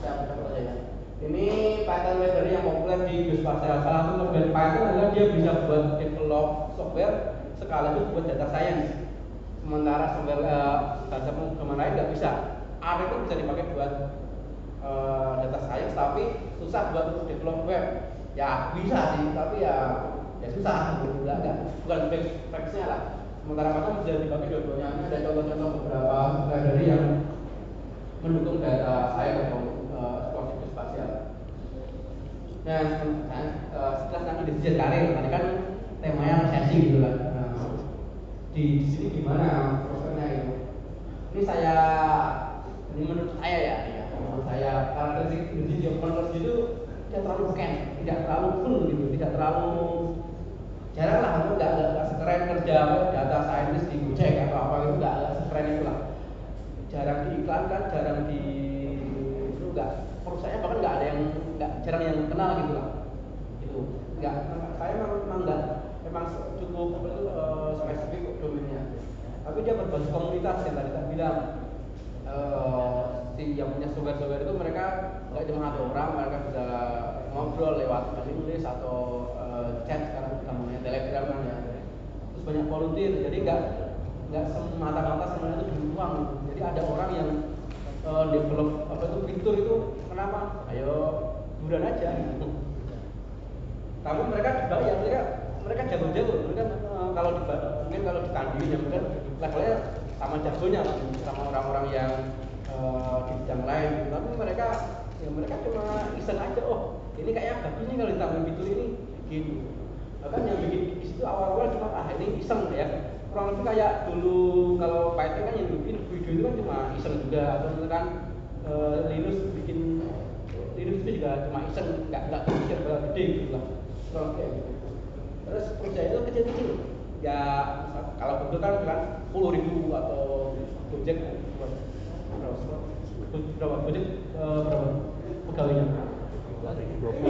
Saya percaya ya. Ini Python library yang populer di geospatial. Salah satu kelebihan Python adalah dia bisa buat develop software sekaligus buat data science. Sementara software bahasa pemrograman lain nggak bisa. R itu bisa dipakai buat data science, tapi susah buat develop web. Ya bisa sih, tapi ya susah. Bukan spesifiknya lah. Sementara Python bisa dipakai dua-duanya. Ini ada contoh-contoh beberapa library yang mendukung data science atau eksplorasi spasial. Nah, setelah nanti decision karir, tadi kan temanya resesi gitu kan. Nah, di sini gimana prosesnya itu? Ini menurut saya ya, menurut saya karakteristik decision control itu tidak terlalu beken, tidak terlalu full gitu, tidak terlalu jarang lah, nggak sekeren kerja data scientist di Gojek atau apa itu, nggak sekeren itu lah. Jarang diiklankan, jarang di itu nggak, menurut saya bahkan nggak ada yang jarang yang kenal gitu lah. Itu nggak, saya memang nggak, memang cukup spesifik domainnya. Tapi dia berbasis komunitas yang tadi saya bilang. Yang punya software itu mereka nggak cuma satu orang, mereka bisa ngobrol lewat nulis atau chat, sekarang namanya Telegram kan ya. Terus banyak volunteer, jadi nggak semata-mata semuanya itu diuang. Jadi ada orang yang develop apa itu fitur itu, kenapa? Ayo buruan aja gitu. Tapi mereka dibayar, mereka jago-jago. Mereka kalau mungkin kalau ditandingin ya mungkin levelnya sama jagonya, sama orang-orang yang di bidang lain. Tapi mereka cuma iseng aja. Oh ini kayaknya bagus nih kalau ditambah fitur ini gitu. Bahkan yang bikin di situ awal-awal cuma ini iseng ya. Kurang lebih kayak dulu kalau Python kan yang bikin video itu kan cuma iseng juga, atau misalkan Linux itu juga cuma iseng, nggak pikir bakal gede gitu lah. Kurang kayak gitu. Terus pekerjaan itu kecil-kecil. Ya kalau betul kan 10.000 atau project berapa project berapa pegawainya?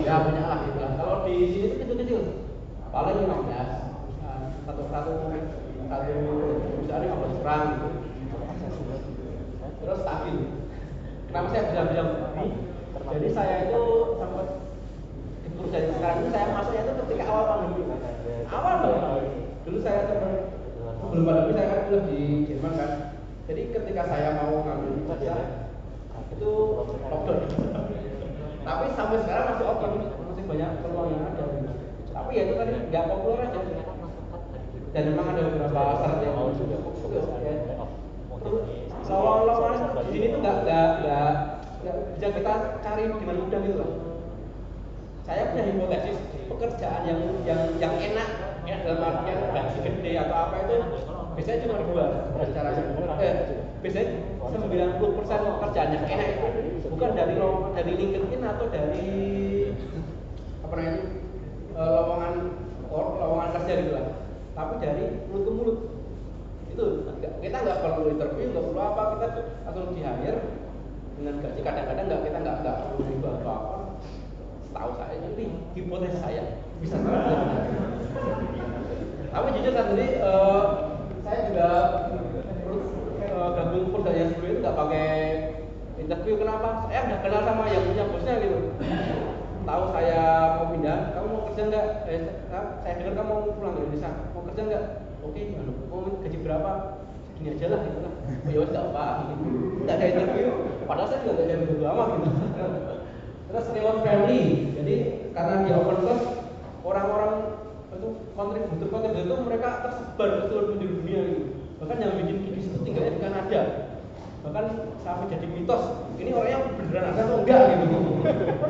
Ya banyak lah gitu lah. Kalau di sini itu kecil-kecil, paling 15. Satu perusahaan 15 orang gitu. Terus stabil. Kenapa saya bisa bilang ini? Jadi saya itu sempat di perusahaan sekarang ini, saya masuknya itu ketika awal pandemi. Awal loh. Dulu saya sempat sebelum pandemi saya kan kuliah di Jerman kan. Jadi ketika saya mau ngambil visa itu lockdown. Tapi sampai sekarang masih open, masih banyak peluang yang ada. Tapi ya itu tadi nggak populer aja. Dan memang ada beberapa syarat yang harus juga. Lowongan di sini tuh nggak bisa kita cari dengan mudah gitu lah. Saya punya hipotesis pekerjaan yang enak dalam artian gaji gede atau apa itu biasanya cuma dua caranya. Biasanya 90% pekerjaan yang enak itu bukan dari LinkedIn atau dari apa namanya lowongan kerja gitu lah, tapi dari mulut ke mulut. Itu kita nggak perlu interview, nggak perlu apa, kita langsung di hire dengan gaji kadang-kadang kita nggak perlu riba apa. Tahu saya ini hipotesis saya bisa salah. Tapi jujur tadi saya juga gabung perusahaan yang sebelum itu nggak pakai interview. Kenapa? Saya udah kenal sama yang punya bosnya gitu. Tahu saya mau pindah, kamu mau kerja nggak? Saya dengar kamu mau pulang dari Indonesia, mau kerja nggak? Oke, mau gaji berapa? Segini aja lah gitu lah. Oh ya nggak apa, nggak ada interview. Padahal saya juga nggak ada interview lama gitu. Terus reward friendly, jadi karena dia open source, orang-orang itu kontributor itu mereka tersebar ke seluruh penjuru dunia gitu. Bahkan yang bikin Kikis itu tinggalnya di Kanada. Bahkan sampai jadi mitos, ini orangnya beneran ada atau enggak gitu.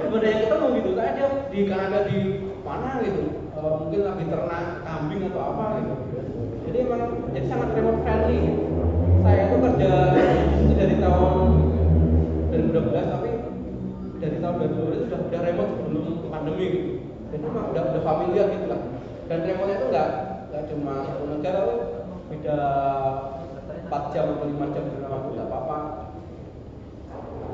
Bener yang ketemu gitu, kayak dia di Kanada di mana gitu, mungkin lagi ternak kambing atau apa gitu. Jadi emang jadi sangat remote friendly. Saya tuh kerja itu dari tahun 2012, tapi dari tahun 2012 itu udah remote sebelum pandemi gitu. Jadi memang udah familiar gitu lah. Dan remote itu enggak cuma satu negara, beda 4 jam atau 5 jam dalam waktu nggak apa-apa.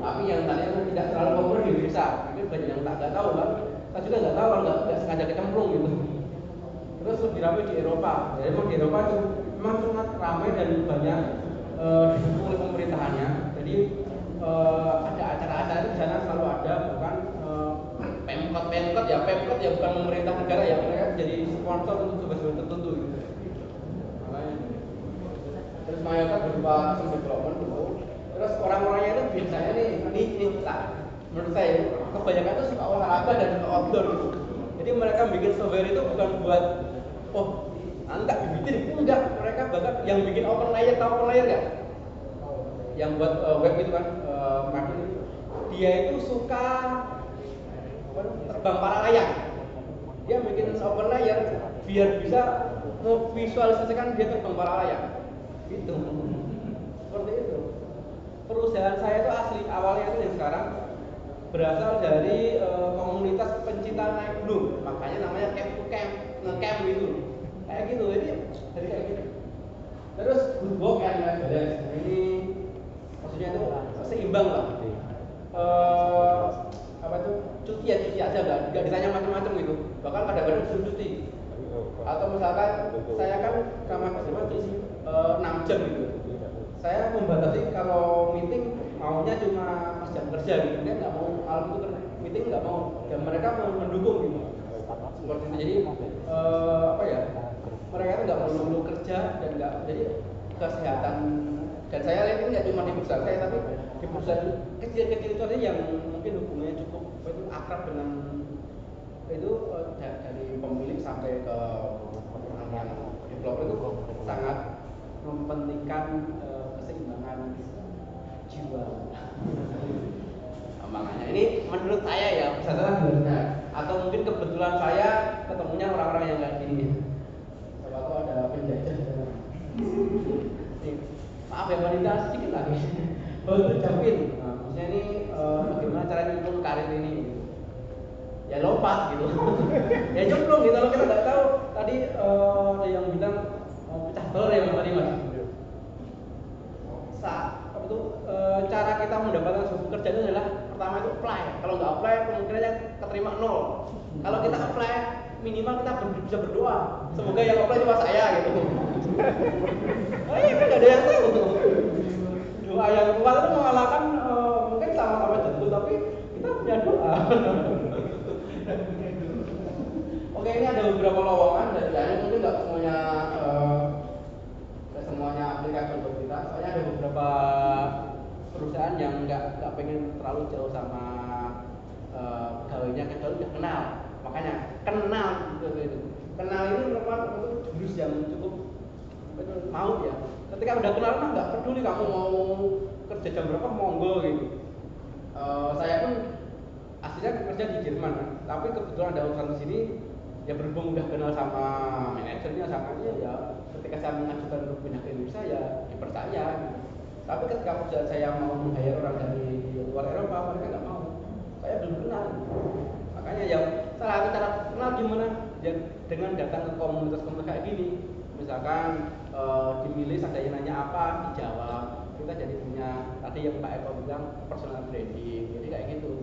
Tapi yang tadinya tidak terlalu populer di Indonesia, mungkin banyak yang nggak tahu kan. Saya juga nggak tahu, nggak sengaja kecemplung gitu. Terus lebih ramai di Eropa. Jadi memang di Eropa itu memang sangat ramai dan banyak didukung oleh pemerintahannya. Jadi ada acara-acara di sana selalu ada, bukan pemkot ya bukan pemerintah negara ya, mereka jadi sponsor untuk sebagian tertentu gitu. Terus mayoritas berupa custom development gitu. Terus orang-orangnya itu biasanya ini lah, menurut saya kebanyakan itu suka olahraga dan suka outdoor gitu. Jadi mereka bikin software itu bukan buat tak dibikin, enggak. Mereka bahkan yang bikin open layer, tahu open layer nggak? Yang buat web itu kan, dia itu suka terbang para layang. Dia bikin open layer biar bisa memvisualisasikan dia terbang para layang. Gitu. Seperti itu. Perusahaan saya itu asli awalnya itu yang sekarang berasal dari komunitas pencinta naik gunung, makanya namanya camp to camp, nge-camp gitu. Kayak gitu, jadi kayak gitu. Terus good work and life balance. Ini maksudnya itu seimbang lah. Apa itu? Cuti aja nggak ditanya macam-macam gitu. Bahkan kadang-kadang disuruh cuti. Atau misalkan saya kan kamar masing-masing 6 jam gitu. Saya membatasi kalau meeting maunya cuma pas jam kerja gitu. Dia nggak mau malam itu meeting nggak mau. Dan mereka mendukung gitu. Seperti itu. Jadi mereka itu nggak melulu kerja dan nggak, jadi kesehatan. Dan saya lihat ini nggak cuma di perusahaan saya, tapi di perusahaan kecil-kecil itu aja yang mungkin hubungannya cukup itu akrab dengan itu dari pemilik sampai ke yang developer itu sangat mementingkan keseimbangan jiwa. Makanya ini menurut saya ya bisa benar, atau mungkin kebetulan saya ketemunya orang-orang yang kayak gini. Siapa tahu ada penjajah. Maaf ya wanita, sedikit lagi. Baru terjawin. Nah, maksudnya ini bagaimana cara nyemplung karir ini? Ya lompat gitu. Ya nyemplung gitu. Kalau kita nggak tahu, tadi ada yang bilang pecah telur ya tadi mas. Cara kita mendapatkan sebuah pekerjaan adalah pertama itu apply. Kalau nggak apply kemungkinannya keterima 0. Kalau kita apply minimal kita bisa berdoa. Semoga yang apply cuma saya gitu. Kan nggak ada yang tahu. Doa yang kuat itu mengalahkan mungkin sama-sama jatuh, tapi kita punya doa. Oke, ini ada beberapa lowongan dan mungkin nggak semuanya aplikasi buat kita. Soalnya ada beberapa perusahaan yang nggak pengen terlalu jauh sama pegawainya, kecuali udah kenal. Makanya kenal gitu. Kenal ini merupakan jurus yang cukup mau ya. Ketika udah kenal mah nggak peduli kamu mau kerja jam berapa, monggo gitu. Saya pun aslinya kerja di Jerman, tapi kebetulan ada urusan di sini. Ya berhubung udah kenal sama manajernya, sama dia ya ketika saya mengajukan untuk pindah ke Indonesia ya dipercaya gitu. Tapi ketika perusahaan saya mau meng-hire orang dari luar Eropa, mereka nggak mau. Saya belum kenal. Makanya ya salah satu cara kenal gimana? Ya, dengan datang ke komunitas-komunitas kayak gini. Misalkan dimilih sadanya nanya apa, dijawab. Kita jadi punya tadi yang Pak Eko bilang personal branding. Jadi kayak gitu.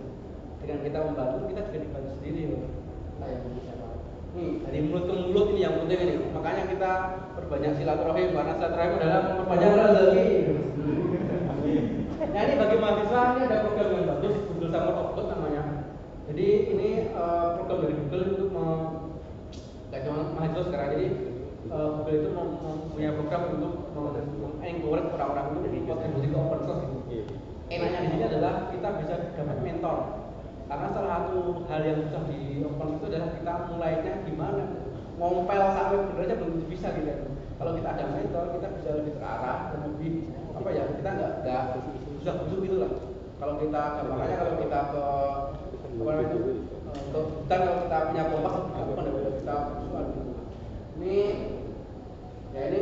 Dengan kita membantu, kita juga dibantu sendiri loh. Kayak gitu. Dari mulut ke mulut ini yang penting ini. Makanya kita perbanyak silaturahim, karena silaturahim adalah memperbanyak rezeki. Nah ini bagi mahasiswa ini ada program yang bagus, Google Summer of Code namanya. Jadi ini program dari Google untuk nggak cuma mahasiswa sekarang. Jadi Google itu punya program untuk encourage orang-orang itu kontribusi ke open source gitu. Enaknya di sini adalah kita bisa dapat mentor. Karena salah satu hal yang susah di open source itu adalah kita mulainya gimana, ngompel sampai bener aja belum bisa gitu. Kalau kita ada mentor, kita bisa lebih terarah dan lebih apa ya, kita nggak susah busuk gitu lah. Kalau kita makanya kalau kita ke apa namanya itu ke hutan, kalau kita punya kompas lebih gampang daripada kita busukan gitu. Ini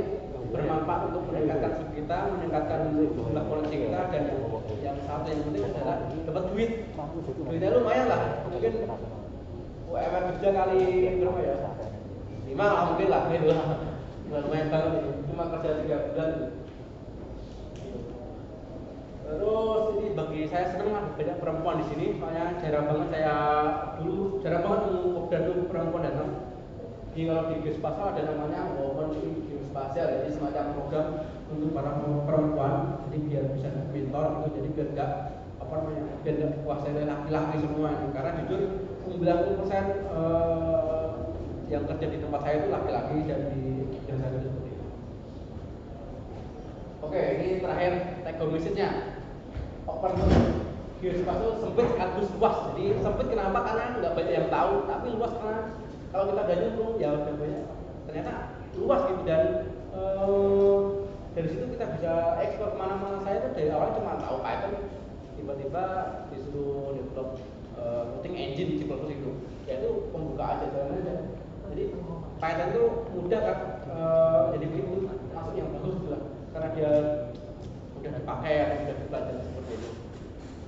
bermanfaat untuk meningkatkan skill kita, meningkatkan jumlah koneksi kita, dan yang satu yang penting adalah dapat duit. Duitnya lumayan lah, mungkin UMR Jogja kali berapa ya? 5 lah mungkin lah, gitu lah. Lumayan banget ini, cuma kerja 3 bulan. Terus ini bagi saya senang ada banyak perempuan di sini, soalnya jarang banget nemu perempuan datang. Jadi kalau di Geospasial ada namanya Women in Geospasial, jadi semacam program untuk para perempuan, jadi biar bisa mentor gitu, jadi biar nggak kuasai laki-laki semua ini. Karena jujur 90% yang kerja di tempat saya itu laki-laki dan di bidang saya seperti itu. Oke, ini terakhir take home message-nya. Open Geospasial sempit sekaligus luas. Jadi sempit kenapa? Karena nggak banyak yang tahu, tapi luas karena kalau kita udah nyemplung ya udah banyak, ternyata luas gitu. Dan dari situ kita bisa ekspor kemana-mana. Saya tuh dari awal cuma tahu Python, tiba-tiba disuruh develop routing engine di C++ itu, ya itu pembuka aja, jalan aja. Jadi Python itu mudah kan, jadi pintu masuk yang bagus gitu lah, karena dia udah dipakai atau udah dipelajari seperti itu.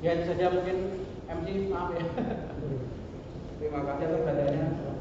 Ya itu saja mungkin MC, maaf ya. Terima kasih atas perhatiannya.